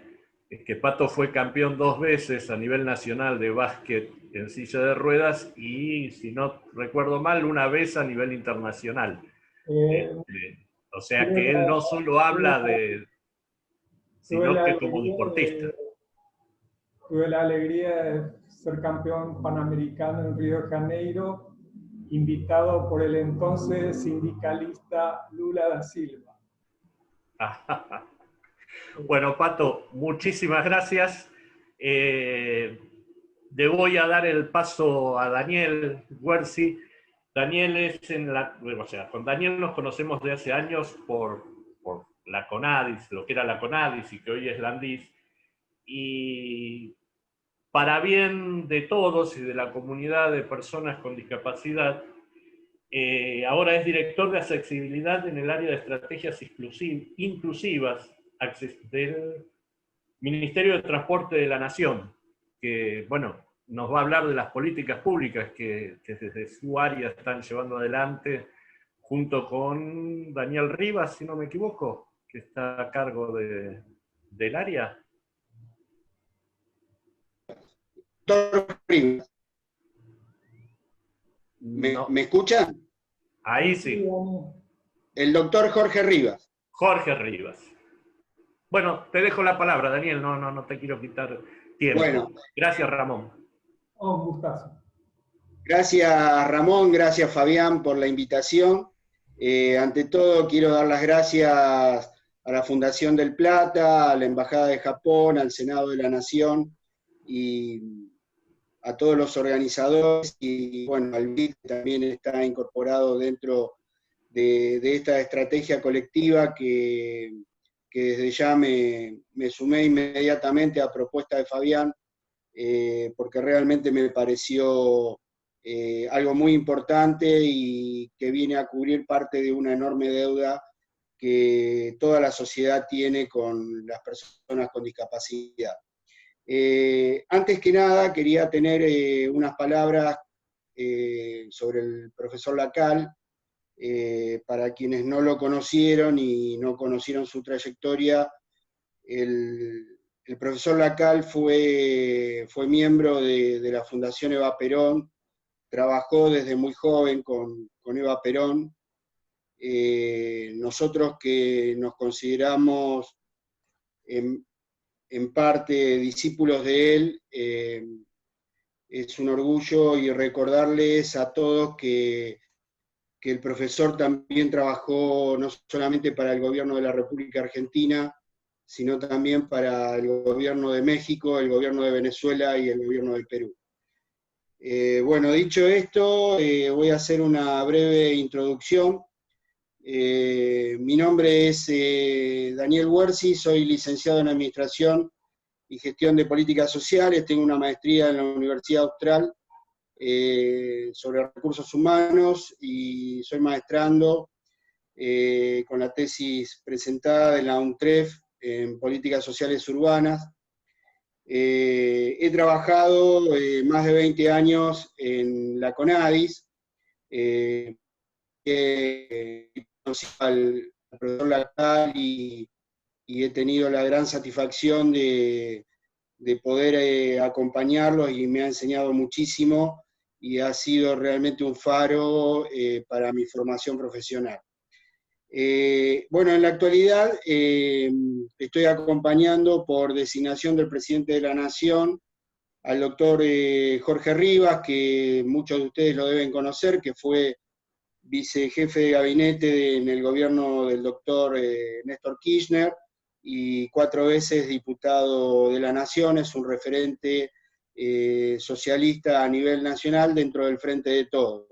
Speaker 1: es que Pato fue campeón 2 veces a nivel nacional de básquet en silla de ruedas y, si no recuerdo mal, 1 vez a nivel internacional. O sea que él no solo habla sino que como deportista.
Speaker 5: Tuve la alegría de ser campeón panamericano en Río de Janeiro, invitado por el entonces sindicalista Lula da Silva.
Speaker 1: Bueno, Pato, muchísimas gracias. Le voy a dar el paso a Daniel Guerci. Daniel es con Daniel nos conocemos de hace años por la CONADIS, lo que era la CONADIS y que hoy es la ANDIS. Y para bien de todos y de la comunidad de personas con discapacidad, ahora es director de accesibilidad en el área de estrategias inclusivas del Ministerio de Transporte de la Nación, que, bueno, nos va a hablar de las políticas públicas que desde su área están llevando adelante, junto con Daniel Rivas, si no me equivoco, que está a cargo del área.
Speaker 6: ¿Me escuchan?
Speaker 1: Ahí sí.
Speaker 6: El doctor Jorge Rivas.
Speaker 1: Jorge Rivas. Bueno, te dejo la palabra, Daniel, no te quiero quitar tiempo.
Speaker 6: Bueno.
Speaker 1: Gracias, Ramón.
Speaker 5: Un gustazo.
Speaker 6: Gracias, Ramón, gracias, Fabián, por la invitación. Ante todo, quiero dar las gracias a la Fundación del Plata, a la Embajada de Japón, al Senado de la Nación y a todos los organizadores, y bueno, al BID también está incorporado dentro de esta estrategia colectiva que desde ya me sumé inmediatamente a propuesta de Fabián, porque realmente me pareció algo muy importante y que viene a cubrir parte de una enorme deuda que toda la sociedad tiene con las personas con discapacidad. Antes que nada, quería tener unas palabras sobre el profesor Lacal, para quienes no lo conocieron y no conocieron su trayectoria. El profesor Lacal fue miembro de la Fundación Eva Perón, trabajó desde muy joven con Eva Perón. Nosotros que nos consideramos en parte discípulos de él, es un orgullo y recordarles a todos que el profesor también trabajó no solamente para el gobierno de la República Argentina, sino también para el gobierno de México, el gobierno de Venezuela y el gobierno del Perú. Bueno, dicho esto, voy a hacer una breve introducción. Mi nombre es Daniel Huersi, soy licenciado en Administración y Gestión de Políticas Sociales, tengo una maestría en la Universidad Austral sobre recursos humanos y soy maestrando con la tesis presentada en la UNTREF en políticas sociales urbanas. He trabajado más de 20 años en la CONADIS, conocí al profesor Lactal y he tenido la gran satisfacción de poder acompañarlos, y me ha enseñado muchísimo y ha sido realmente un faro para mi formación profesional. Bueno, en la actualidad estoy acompañando por designación del presidente de la Nación al doctor Jorge Rivas, que muchos de ustedes lo deben conocer, que fue vicejefe de gabinete en el gobierno del doctor Néstor Kirchner, y 4 veces diputado de la Nación, es un referente socialista a nivel nacional dentro del Frente de Todos.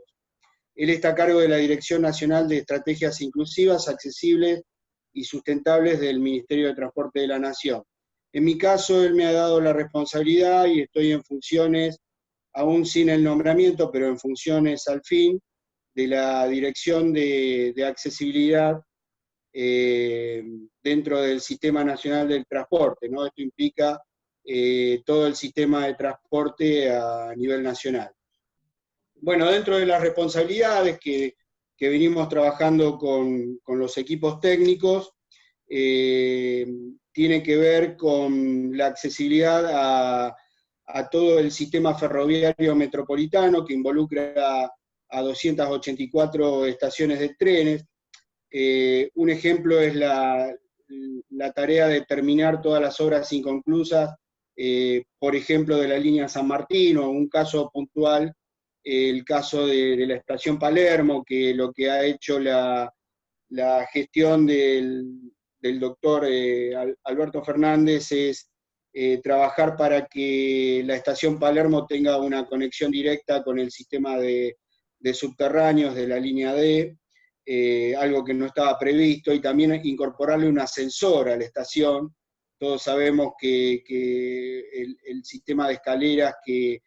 Speaker 6: Él está a cargo de la Dirección Nacional de Estrategias Inclusivas, Accesibles y Sustentables del Ministerio de Transporte de la Nación. En mi caso, él me ha dado la responsabilidad y estoy en funciones, aún sin el nombramiento, pero en funciones al fin, de la Dirección de Accesibilidad dentro del Sistema Nacional del Transporte, ¿no? Esto implica todo el sistema de transporte a nivel nacional. Bueno, dentro de las responsabilidades que venimos trabajando con los equipos técnicos, tiene que ver con la accesibilidad a todo el sistema ferroviario metropolitano, que involucra a 284 estaciones de trenes. Un ejemplo es la tarea de terminar todas las obras inconclusas, por ejemplo, de la línea San Martín, o un caso puntual, el caso de la estación Palermo, que lo que ha hecho la gestión del doctor Alberto Fernández es trabajar para que la estación Palermo tenga una conexión directa con el sistema de subterráneos de la línea D, algo que no estaba previsto, y también incorporarle un ascensor a la estación. Todos sabemos que el sistema de escaleras que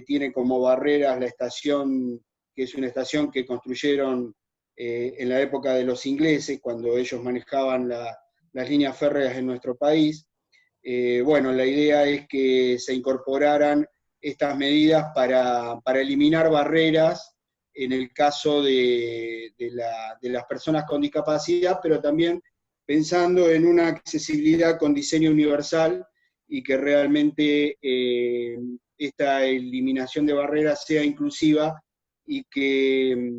Speaker 6: tiene como barreras la estación, que es una estación que construyeron en la época de los ingleses, cuando ellos manejaban las líneas férreas en nuestro país. Bueno, la idea es que se incorporaran estas medidas para eliminar barreras en el caso de las personas con discapacidad, pero también pensando en una accesibilidad con diseño universal, y que realmente esta eliminación de barreras sea inclusiva, y que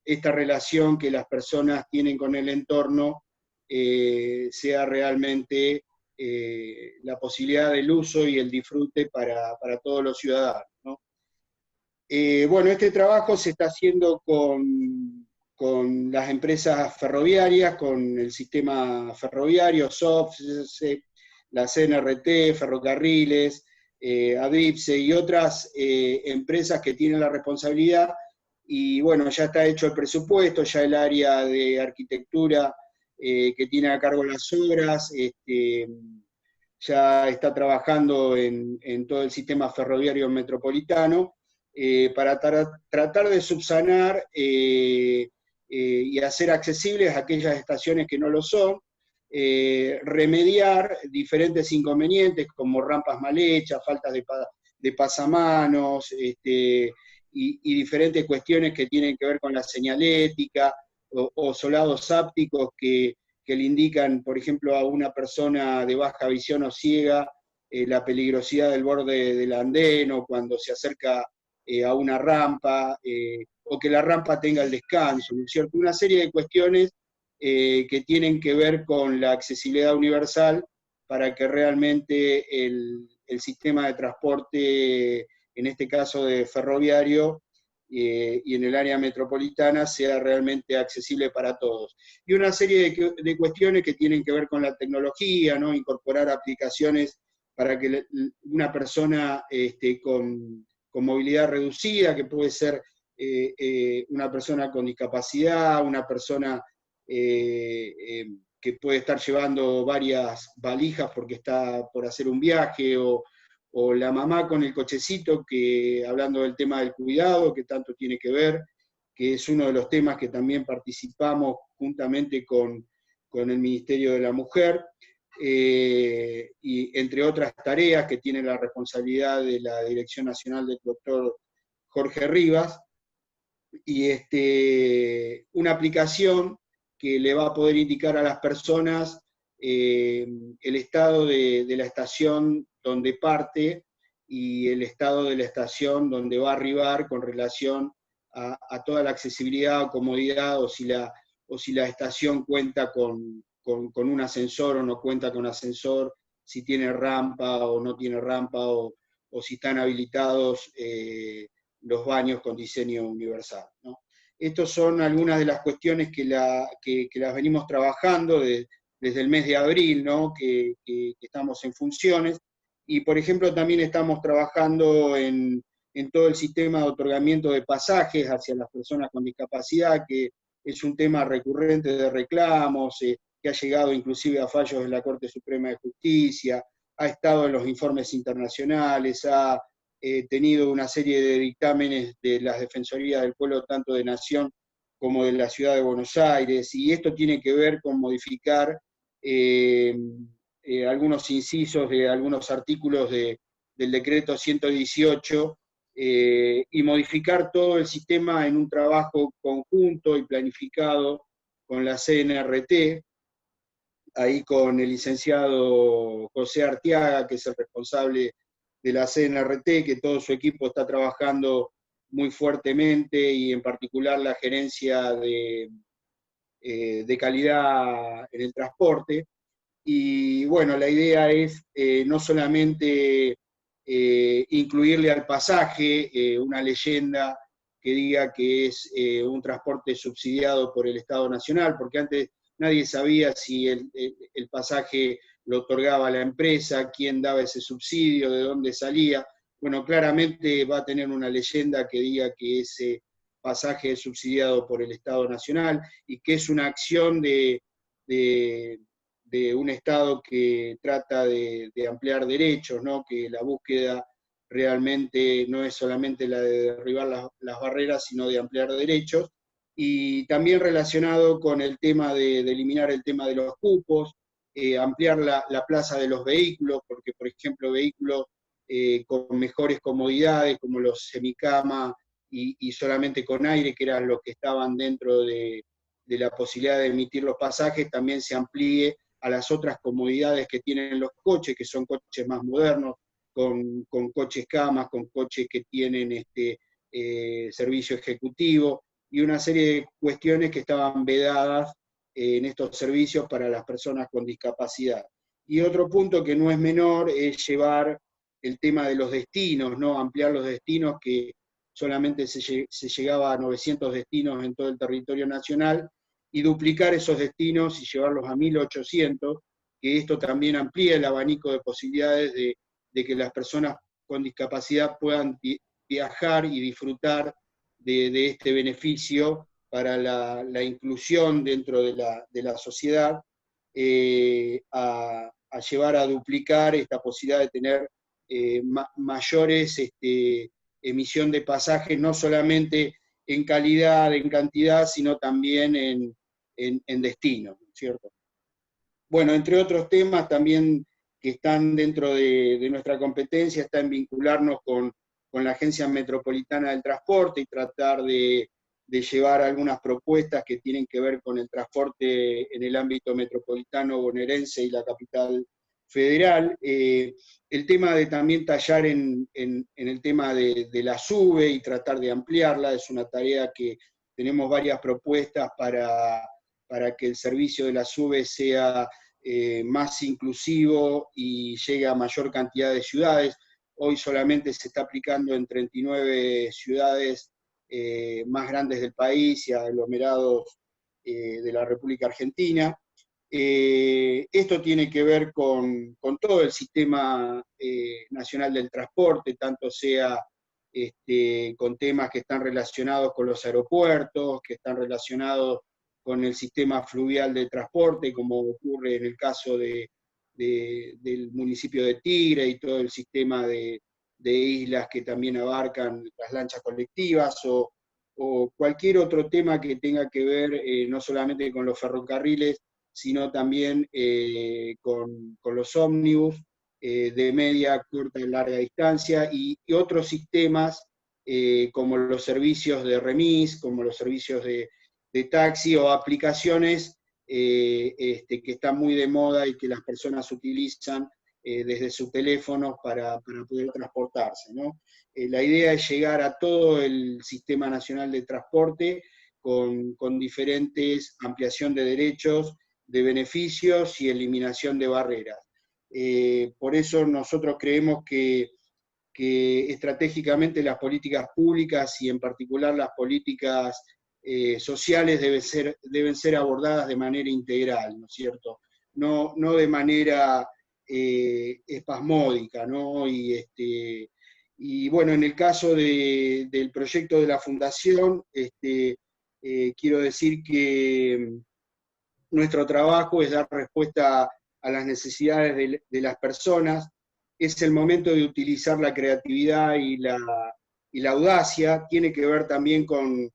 Speaker 6: esta relación que las personas tienen con el entorno sea realmente la posibilidad del uso y el disfrute para todos los ciudadanos, ¿no? Bueno, este trabajo se está haciendo con las empresas ferroviarias, con el sistema ferroviario, SOFSE, la CNRT, Ferrocarriles, ADIPSE y otras empresas que tienen la responsabilidad. Y bueno, ya está hecho el presupuesto, ya el área de arquitectura que tiene a cargo las obras ya está trabajando en todo el sistema ferroviario metropolitano para tratar de subsanar y hacer accesibles aquellas estaciones que no lo son, remediar diferentes inconvenientes como rampas mal hechas, faltas de pasamanos, y diferentes cuestiones que tienen que ver con la señalética, o solados ápticos que le indican, por ejemplo, a una persona de baja visión o ciega la peligrosidad del borde del andén, o cuando se acerca a una rampa, o que la rampa tenga el descanso, ¿no es cierto? Una serie de cuestiones que tienen que ver con la accesibilidad universal, para que realmente el sistema de transporte, en este caso de ferroviario, y en el área metropolitana, sea realmente accesible para todos. Y una serie de cuestiones que tienen que ver con la tecnología, ¿no? Incorporar aplicaciones para que una persona con movilidad reducida, que puede ser una persona con discapacidad, una persona que puede estar llevando varias valijas porque está por hacer un viaje, o la mamá con el cochecito, que hablando del tema del cuidado, que tanto tiene que ver, que es uno de los temas que también participamos juntamente con el Ministerio de la Mujer, y entre otras tareas que tiene la responsabilidad de la Dirección Nacional del doctor Jorge Rivas, y una aplicación que le va a poder indicar a las personas el estado de la estación donde parte y el estado de la estación donde va a arribar con relación a toda la accesibilidad o comodidad, o si la estación cuenta con un ascensor o no cuenta con ascensor, si tiene rampa o no tiene rampa, o si están habilitados los baños con diseño universal, ¿no? Estas son algunas de las cuestiones que las venimos trabajando desde el mes de abril, ¿no? que estamos en funciones, y por ejemplo también estamos trabajando en todo el sistema de otorgamiento de pasajes hacia las personas con discapacidad, que es un tema recurrente de reclamos, que ha llegado inclusive a fallos de la Corte Suprema de Justicia, ha estado en los informes internacionales, ha tenido una serie de dictámenes de las Defensorías del Pueblo, tanto de Nación como de la Ciudad de Buenos Aires, y esto tiene que ver con modificar algunos incisos de algunos artículos del decreto 118, y modificar todo el sistema en un trabajo conjunto y planificado con la CNRT, ahí con el licenciado José Arteaga, que es el responsable de la CNRT, que todo su equipo está trabajando muy fuertemente, y en particular la gerencia de calidad en el transporte. Y bueno, la idea es no solamente incluirle al pasaje una leyenda que diga que es un transporte subsidiado por el Estado Nacional, porque antes nadie sabía si el pasaje lo otorgaba la empresa, quién daba ese subsidio, de dónde salía. Bueno, claramente va a tener una leyenda que diga que ese pasaje es subsidiado por el Estado Nacional y que es una acción de un Estado que trata de ampliar derechos, ¿no? Que la búsqueda realmente no es solamente la de derribar las barreras, sino de ampliar derechos. Y también relacionado con el tema de eliminar el tema de los cupos, ampliar la plaza de los vehículos, porque por ejemplo vehículos con mejores comodidades, como los semicama y solamente con aire, que eran los que estaban dentro de la posibilidad de emitir los pasajes, también se amplíe a las otras comodidades que tienen los coches, que son coches más modernos, con coches camas, con coches que tienen servicio ejecutivo, y una serie de cuestiones que estaban vedadas en estos servicios para las personas con discapacidad. Y otro punto que no es menor es llevar el tema de los destinos, ¿no? Ampliar los destinos, que solamente se llegaba a 900 destinos en todo el territorio nacional, y duplicar esos destinos y llevarlos a 1800, que esto también amplía el abanico de posibilidades de que las personas con discapacidad puedan viajar y disfrutar de este beneficio para la inclusión dentro de la sociedad, a llevar a duplicar esta posibilidad de tener mayores emisión de pasajes, no solamente en calidad, en cantidad, sino también en destino, ¿cierto? Bueno, entre otros temas también que están dentro de nuestra competencia, está en vincularnos con la Agencia Metropolitana del Transporte y tratar de llevar algunas propuestas que tienen que ver con el transporte en el ámbito metropolitano bonaerense y la capital federal. El tema de también tallar en el tema de la SUBE y tratar de ampliarla, es una tarea que tenemos varias propuestas para que el servicio de la SUBE sea más inclusivo y llegue a mayor cantidad de ciudades. Hoy solamente se está aplicando en 39 ciudades más grandes del país y aglomerados de la República Argentina. Esto tiene que ver con todo el sistema nacional del transporte, tanto sea con temas que están relacionados con los aeropuertos, que están relacionados con el sistema fluvial de transporte, como ocurre en el caso del municipio de Tigre y todo el sistema de islas que también abarcan las lanchas colectivas, o cualquier otro tema que tenga que ver no solamente con los ferrocarriles, sino también con los ómnibus de media, corta y larga distancia, y otros sistemas como los servicios de remis, como los servicios de taxi o aplicaciones que están muy de moda y que las personas utilizan desde sus teléfonos para poder transportarse, ¿no? La idea es llegar a todo el Sistema Nacional de Transporte con diferentes ampliación de derechos, de beneficios y eliminación de barreras. Por eso nosotros creemos que estratégicamente las políticas públicas y en particular las políticas sociales deben ser abordadas de manera integral, ¿no es cierto? No de manera espasmódica, ¿no? Y bueno, en el caso del proyecto de la Fundación, quiero decir que nuestro trabajo es dar respuesta a las necesidades de las personas. Es el momento de utilizar la creatividad y la audacia, tiene que ver también con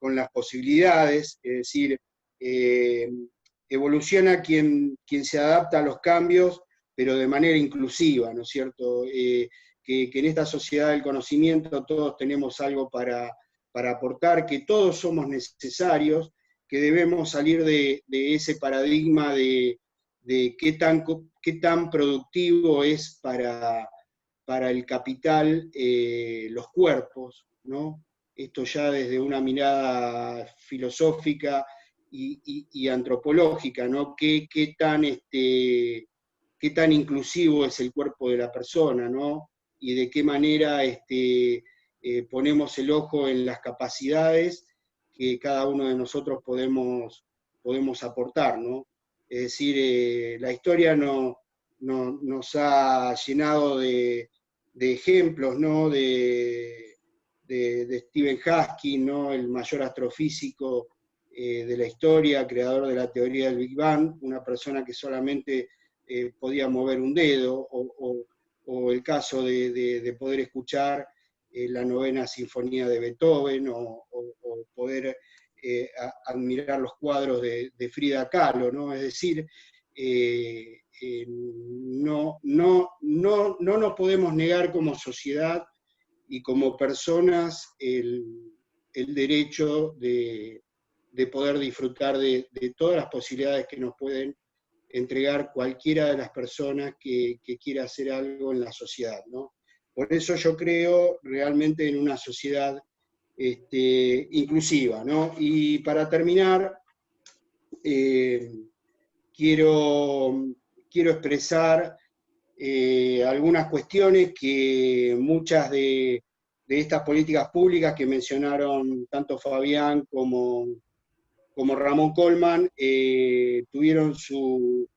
Speaker 6: las posibilidades, es decir, evoluciona quien se adapta a los cambios, pero de manera inclusiva, ¿no es cierto? Que en esta sociedad del conocimiento todos tenemos algo para aportar, que todos somos necesarios, que debemos salir de ese paradigma de qué tan productivo es para el capital los cuerpos, ¿no? Esto ya desde una mirada filosófica y antropológica, ¿no? ¿Qué tan inclusivo es el cuerpo de la persona, ¿no? Y de qué manera ponemos el ojo en las capacidades que cada uno de nosotros podemos aportar, ¿no? Es decir, la historia nos ha llenado de ejemplos, ¿no? De Stephen Hawking, ¿no? El mayor astrofísico de la historia, creador de la teoría del Big Bang, una persona que solamente podía mover un dedo, o el caso de poder escuchar la novena sinfonía de Beethoven, o poder admirar los cuadros de Frida Kahlo, ¿no? Es decir, no nos podemos negar como sociedad y como personas el derecho de poder disfrutar de todas las posibilidades que nos pueden entregar cualquiera de las personas que quiera hacer algo en la sociedad, ¿no? Por eso yo creo realmente en una sociedad inclusiva, ¿no? Y para terminar, quiero expresar algunas cuestiones que muchas de estas políticas públicas que mencionaron tanto Fabián como Ramón Colman tuvieron su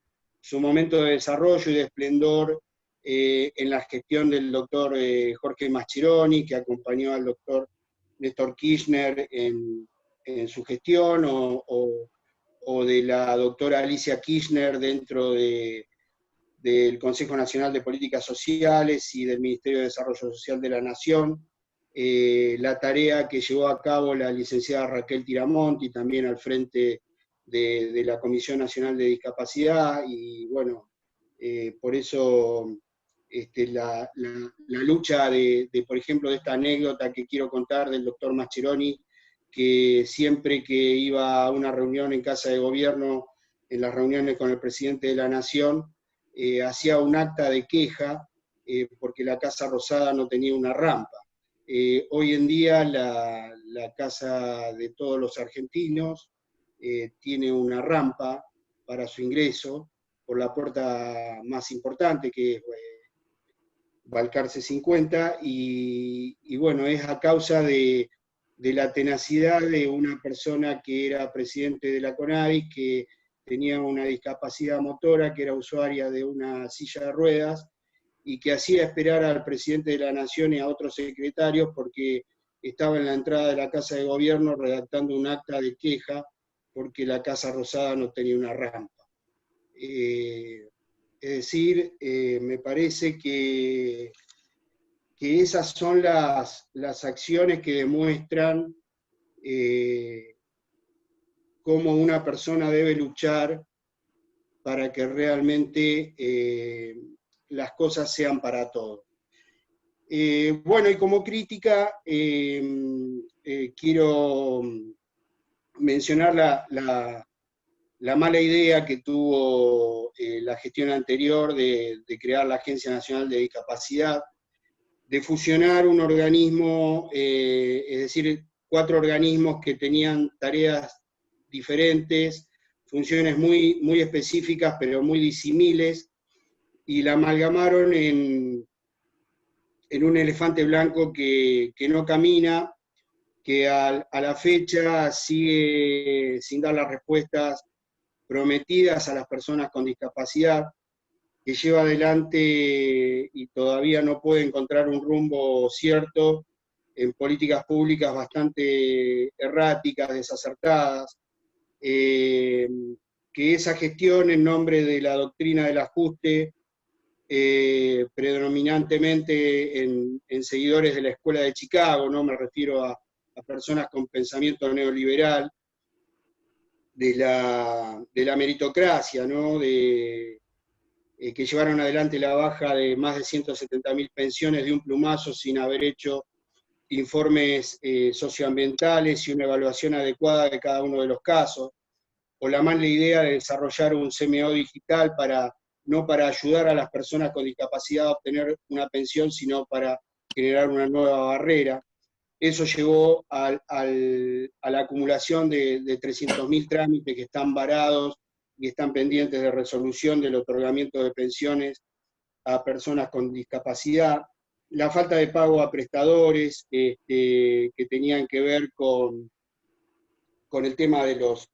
Speaker 6: momento de desarrollo y de esplendor en la gestión del doctor Jorge Mascheroni, que acompañó al doctor Néstor Kirchner en su gestión, o de la doctora Alicia Kirchner dentro del Consejo Nacional de Políticas Sociales y del Ministerio de Desarrollo Social de la Nación, la tarea que llevó a cabo la licenciada Raquel Tiramonti, también al frente de la Comisión Nacional de Discapacidad, y bueno, por eso la lucha por ejemplo, de esta anécdota que quiero contar del doctor Mascheroni, que siempre que iba a una reunión en Casa de Gobierno, en las reuniones con el presidente de la Nación, hacía un acta de queja porque la Casa Rosada no tenía una rampa. Hoy en día la Casa de Todos los Argentinos tiene una rampa para su ingreso por la puerta más importante, que es Balcarce 50, y bueno, es a causa de la tenacidad de una persona que era presidente de la CONADIS, que tenía una discapacidad motora, que era usuaria de una silla de ruedas, y que hacía esperar al presidente de la Nación y a otros secretarios porque estaba en la entrada de la Casa de Gobierno redactando un acta de queja porque la Casa Rosada no tenía una rampa. Es decir, me parece que esas son las acciones que demuestran cómo una persona debe luchar para que realmente las cosas sean para todos. Bueno, y como crítica, quiero mencionar la mala idea que tuvo la gestión anterior de crear la Agencia Nacional de Discapacidad, de fusionar un organismo, es decir, 4 organismos que tenían tareas diferentes, funciones muy, muy específicas, pero muy disímiles, y la amalgamaron en un elefante blanco que no camina, que a la fecha sigue sin dar las respuestas prometidas a las personas con discapacidad, que lleva adelante y todavía no puede encontrar un rumbo cierto en políticas públicas bastante erráticas, desacertadas, que esa gestión en nombre de la doctrina del ajuste, predominantemente en seguidores de la Escuela de Chicago, ¿no? Me refiero a personas con pensamiento neoliberal, de la meritocracia, ¿no? Que llevaron adelante la baja de más de 170.000 pensiones de un plumazo sin haber hecho informes socioambientales y una evaluación adecuada de cada uno de los casos, o la mala idea de desarrollar un CMO digital no para ayudar a las personas con discapacidad a obtener una pensión, sino para generar una nueva barrera. Eso llevó a la acumulación de 300.000 trámites que están varados y están pendientes de resolución del otorgamiento de pensiones a personas con discapacidad, la falta de pago a prestadores que tenían que ver con el tema de los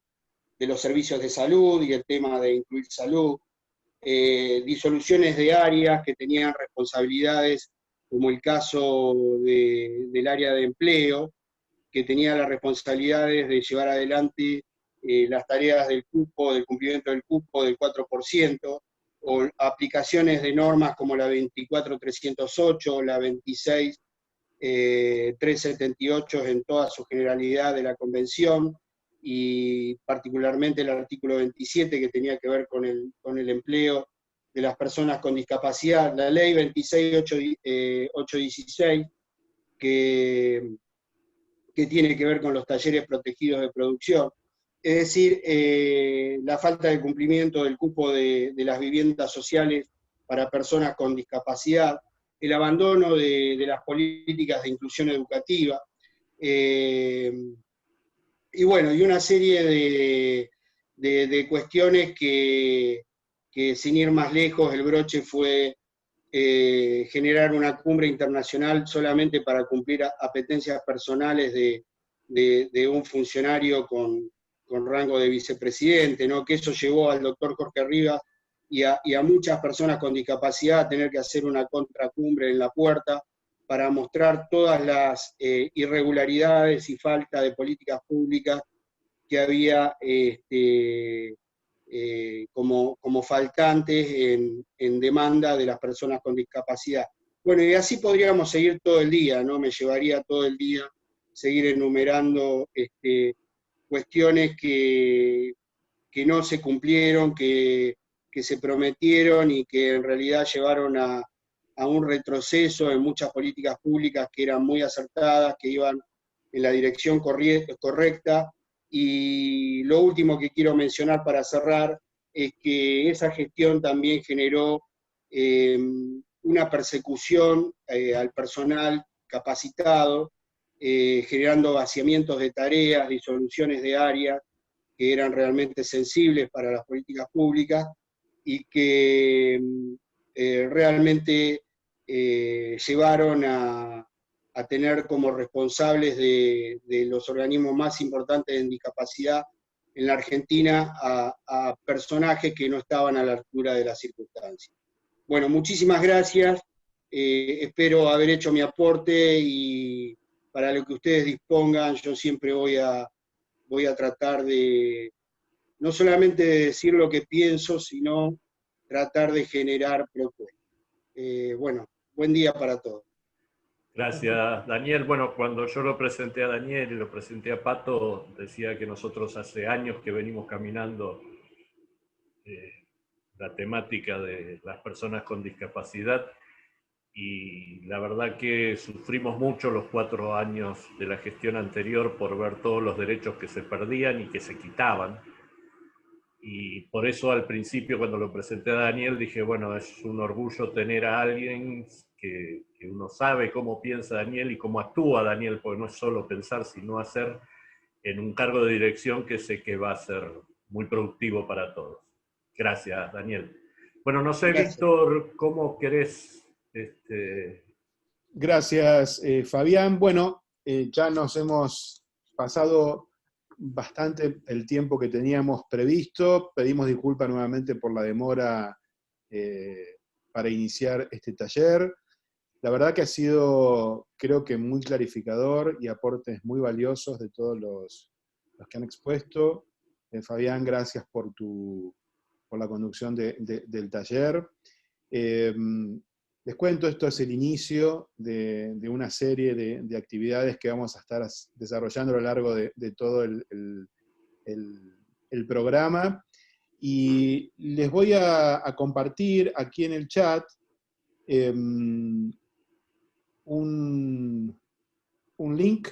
Speaker 6: servicios de salud y el tema de incluir salud, disoluciones de áreas que tenían responsabilidades, como el caso del área de empleo, que tenía las responsabilidades de llevar adelante las tareas del cupo, del cumplimiento del cupo del 4%, o aplicaciones de normas como la 24.308, la 26.378 en toda su generalidad de la Convención, y particularmente el artículo 27 que tenía que ver con el empleo de las personas con discapacidad, la ley 26.816 que tiene que ver con los talleres protegidos de producción. Es decir, la falta de cumplimiento del cupo de las viviendas sociales para personas con discapacidad, el abandono de las políticas de inclusión educativa, y bueno, y una serie de cuestiones que sin ir más lejos, el broche fue generar una cumbre internacional solamente para cumplir apetencias personales de un funcionario con rango de vicepresidente, ¿no? Que eso llevó al doctor Jorge Rivas y a muchas personas con discapacidad a tener que hacer una contracumbre en la puerta para mostrar todas las irregularidades y falta de políticas públicas que había como faltantes en demanda de las personas con discapacidad. Bueno, y así podríamos seguir todo el día, ¿no? Me llevaría todo el día seguir enumerando cuestiones que no se cumplieron, que se prometieron y que en realidad llevaron a un retroceso en muchas políticas públicas que eran muy acertadas, que iban en la dirección correcta. Y lo último que quiero mencionar para cerrar es que esa gestión también generó una persecución al personal capacitado, generando vaciamientos de tareas, disoluciones de áreas que eran realmente sensibles para las políticas públicas y que realmente llevaron a tener como responsables de los organismos más importantes en discapacidad en la Argentina a personajes que no estaban a la altura de las circunstancias. Bueno, muchísimas gracias. Espero haber hecho mi aporte y para lo que ustedes dispongan, yo siempre voy a tratar de no solamente de decir lo que pienso, sino tratar de generar propuestas. Bueno, buen día para todos.
Speaker 1: Gracias, Daniel. Bueno, cuando yo lo presenté a Daniel y lo presenté a Pato, decía que nosotros hace años que venimos caminando la temática de las personas con discapacidad y la verdad que sufrimos mucho los 4 años de la gestión anterior por ver todos los derechos que se perdían y que se quitaban. Y por eso al principio cuando lo presenté a Daniel dije, bueno, es un orgullo tener a alguien que uno sabe cómo piensa Daniel y cómo actúa Daniel, porque no es solo pensar, sino hacer en un cargo de dirección que sé que va a ser muy productivo para todos. Gracias, Daniel. Bueno, no sé,
Speaker 6: Gracias.
Speaker 1: Víctor, ¿cómo querés?
Speaker 7: Gracias, Fabián. Bueno, ya nos hemos pasado bastante el tiempo que teníamos previsto. Pedimos disculpas nuevamente por la demora para iniciar este taller. La verdad que ha sido, creo que muy clarificador y aportes muy valiosos de todos los que han expuesto. Fabián, gracias por la conducción del taller. Les cuento, esto es el inicio de una serie de actividades que vamos a estar desarrollando a lo largo de todo el programa. Y les voy a compartir aquí en el chat un link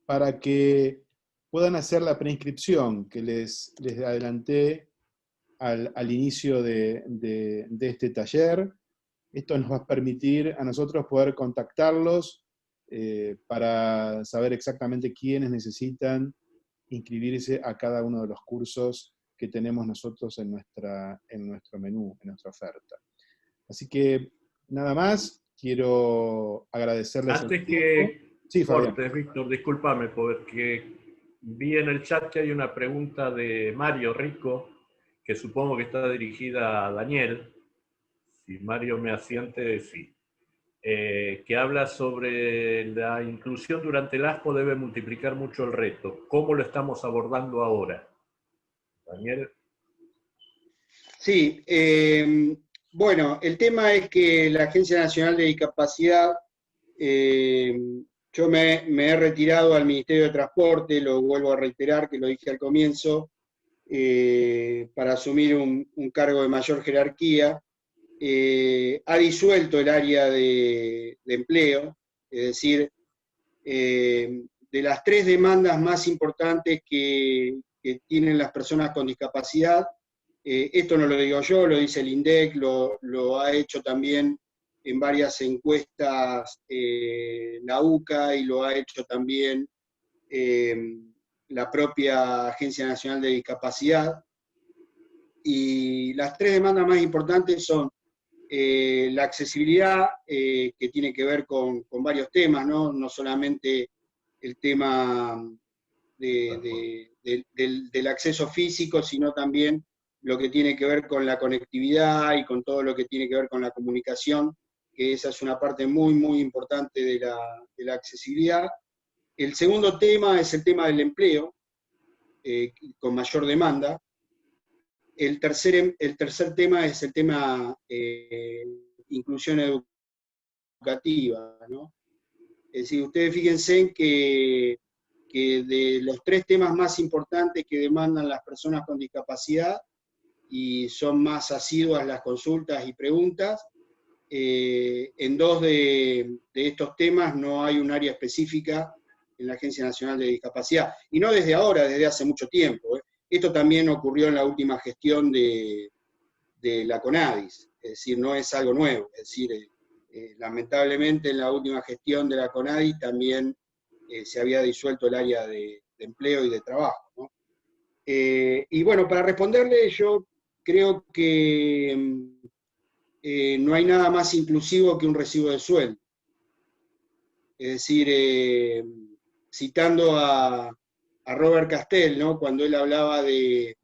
Speaker 7: para que puedan hacer la preinscripción que les adelanté al inicio de este taller. Esto nos va a permitir a nosotros poder contactarlos para saber exactamente quiénes necesitan inscribirse a cada uno de los cursos que tenemos nosotros en nuestro menú, en nuestra oferta. Así que, nada más, quiero agradecerles.
Speaker 1: Antes que
Speaker 7: sí, Fabián.
Speaker 1: cortes, Víctor, discúlpame, porque vi en el chat que hay una pregunta de Mario Rico, que supongo que está dirigida a Daniel. Si Mario me asiente, sí. Que habla sobre la inclusión durante el ASPO debe multiplicar mucho el reto. ¿Cómo lo estamos abordando ahora? Daniel.
Speaker 6: Sí, bueno, el tema es que la Agencia Nacional de Discapacidad, yo me he retirado al Ministerio de Transporte, lo vuelvo a reiterar, que lo dije al comienzo, para asumir un cargo de mayor jerarquía. Ha disuelto el área de empleo, es decir, de las 3 demandas más importantes que tienen las personas con discapacidad, esto no lo digo yo, lo dice el INDEC, lo ha hecho también en varias encuestas la UCA y lo ha hecho también la propia Agencia Nacional de Discapacidad. Y las 3 demandas más importantes son la accesibilidad, que tiene que ver con varios temas, no solamente el tema del acceso físico, sino también lo que tiene que ver con la conectividad y con todo lo que tiene que ver con la comunicación, que esa es una parte muy, muy importante de la accesibilidad. El segundo tema es el tema del empleo, con mayor demanda. El tercer tema es el tema inclusión educativa, ¿no? Es decir, ustedes fíjense en que de los 3 temas más importantes que demandan las personas con discapacidad, y son más asiduas las consultas y preguntas, en 2 de estos temas no hay un área específica en la Agencia Nacional de Discapacidad. Y no desde ahora, desde hace mucho tiempo. Esto también ocurrió en la última gestión de la CONADIS, es decir, no es algo nuevo. Es decir, lamentablemente en la última gestión de la CONADIS también se había disuelto el área de empleo y de trabajo, ¿no? Y bueno, para responderle, yo creo que no hay nada más inclusivo que un recibo de sueldo. Es decir, citando a Robert Castell, ¿no? Cuando él hablaba de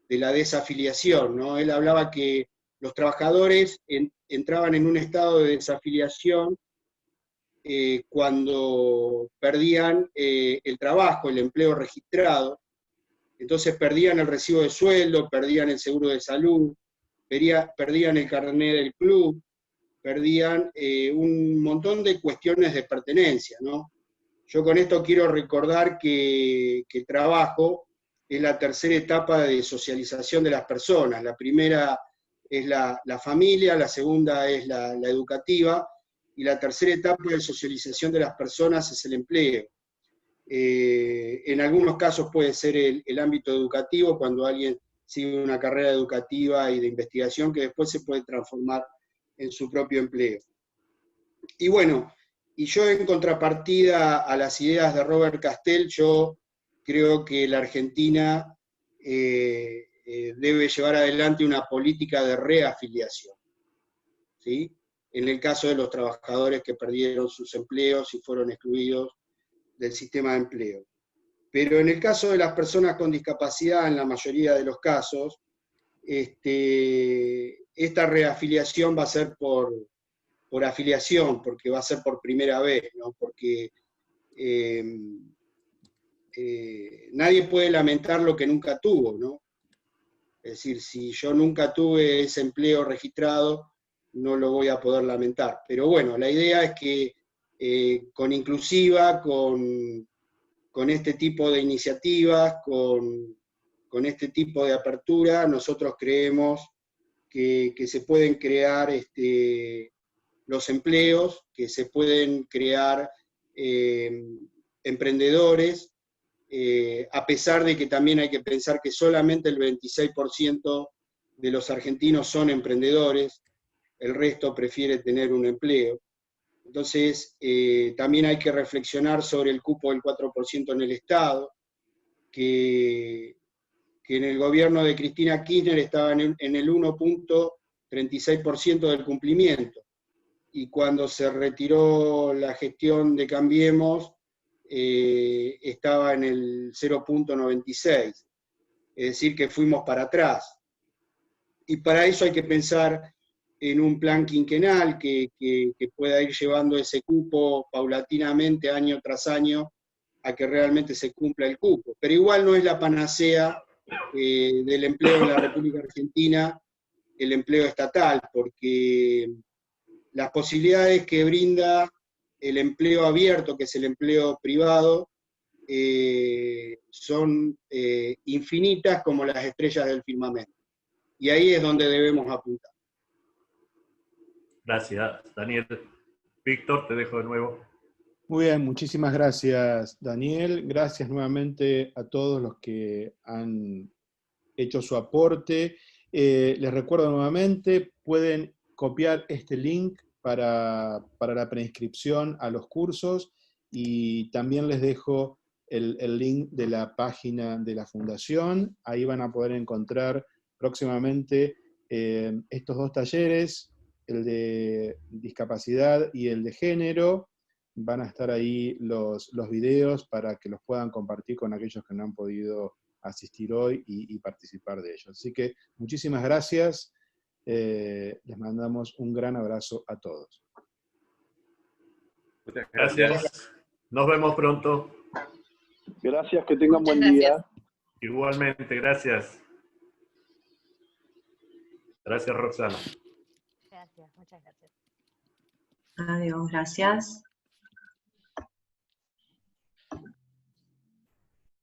Speaker 6: la desafiliación, ¿no? Él hablaba que Los trabajadores entraban en un estado de desafiliación cuando perdían el trabajo, el empleo registrado. Entonces perdían el recibo de sueldo, perdían el seguro de salud, perdían el carnet del club, perdían un montón de cuestiones de pertenencia, ¿no? Yo con esto quiero recordar que el trabajo es la tercera etapa de socialización de las personas. La primera es la familia, la segunda es la educativa, y la tercera etapa de socialización de las personas es el empleo. En algunos casos puede ser el ámbito educativo, cuando alguien sigue una carrera educativa y de investigación que después se puede transformar en su propio empleo. Y bueno, y yo en contrapartida a las ideas de Robert Castell, yo creo que la Argentina debe llevar adelante una política de reafiliación, ¿sí? En el caso de los trabajadores que perdieron sus empleos y fueron excluidos del sistema de empleo. Pero en el caso de las personas con discapacidad, en la mayoría de los casos, esta reafiliación va a ser por afiliación, porque va a ser por primera vez, ¿no? Porque nadie puede lamentar lo que nunca tuvo, ¿no? Es decir, si yo nunca tuve ese empleo registrado, no lo voy a poder lamentar. Pero bueno, la idea es que con Inclusiva, con este tipo de iniciativas, con este tipo de apertura, nosotros creemos que se pueden crear los empleos, que se pueden crear emprendedores, a pesar de que también hay que pensar que solamente el 26% de los argentinos son emprendedores, el resto prefiere tener un empleo. Entonces, también hay que reflexionar sobre el cupo del 4% en el Estado, que en el gobierno de Cristina Kirchner estaba en el 1.36% del cumplimiento, y cuando se retiró la gestión de Cambiemos, estaba en el 0.96%, es decir, que fuimos para atrás. Y para eso hay que pensar en un plan quinquenal que pueda ir llevando ese cupo paulatinamente, año tras año, a que realmente se cumpla el cupo. Pero igual no es la panacea del empleo en la República Argentina, el empleo estatal, porque las posibilidades que brinda el empleo abierto, que es el empleo privado, son infinitas como las estrellas del firmamento. Y ahí es donde debemos apuntar.
Speaker 1: Gracias, Daniel. Víctor, te dejo de nuevo.
Speaker 7: Muy bien, muchísimas gracias, Daniel. Gracias nuevamente a todos los que han hecho su aporte. Les recuerdo nuevamente, pueden copiar este link para la preinscripción a los cursos, y también les dejo el link de la página de la Fundación. Ahí van a poder encontrar próximamente estos dos talleres, el de discapacidad y el de género. Van a estar ahí los videos para que los puedan compartir con aquellos que no han podido asistir hoy y participar de ellos. Así que muchísimas gracias. Les mandamos un gran abrazo a todos.
Speaker 3: Muchas
Speaker 1: Gracias. Nos vemos pronto.
Speaker 8: Gracias, que tengan
Speaker 9: Muchas
Speaker 8: buen día.
Speaker 9: gracias.
Speaker 1: Igualmente, gracias. Gracias, Roxana.
Speaker 9: Gracias, muchas gracias.
Speaker 10: Adiós, gracias.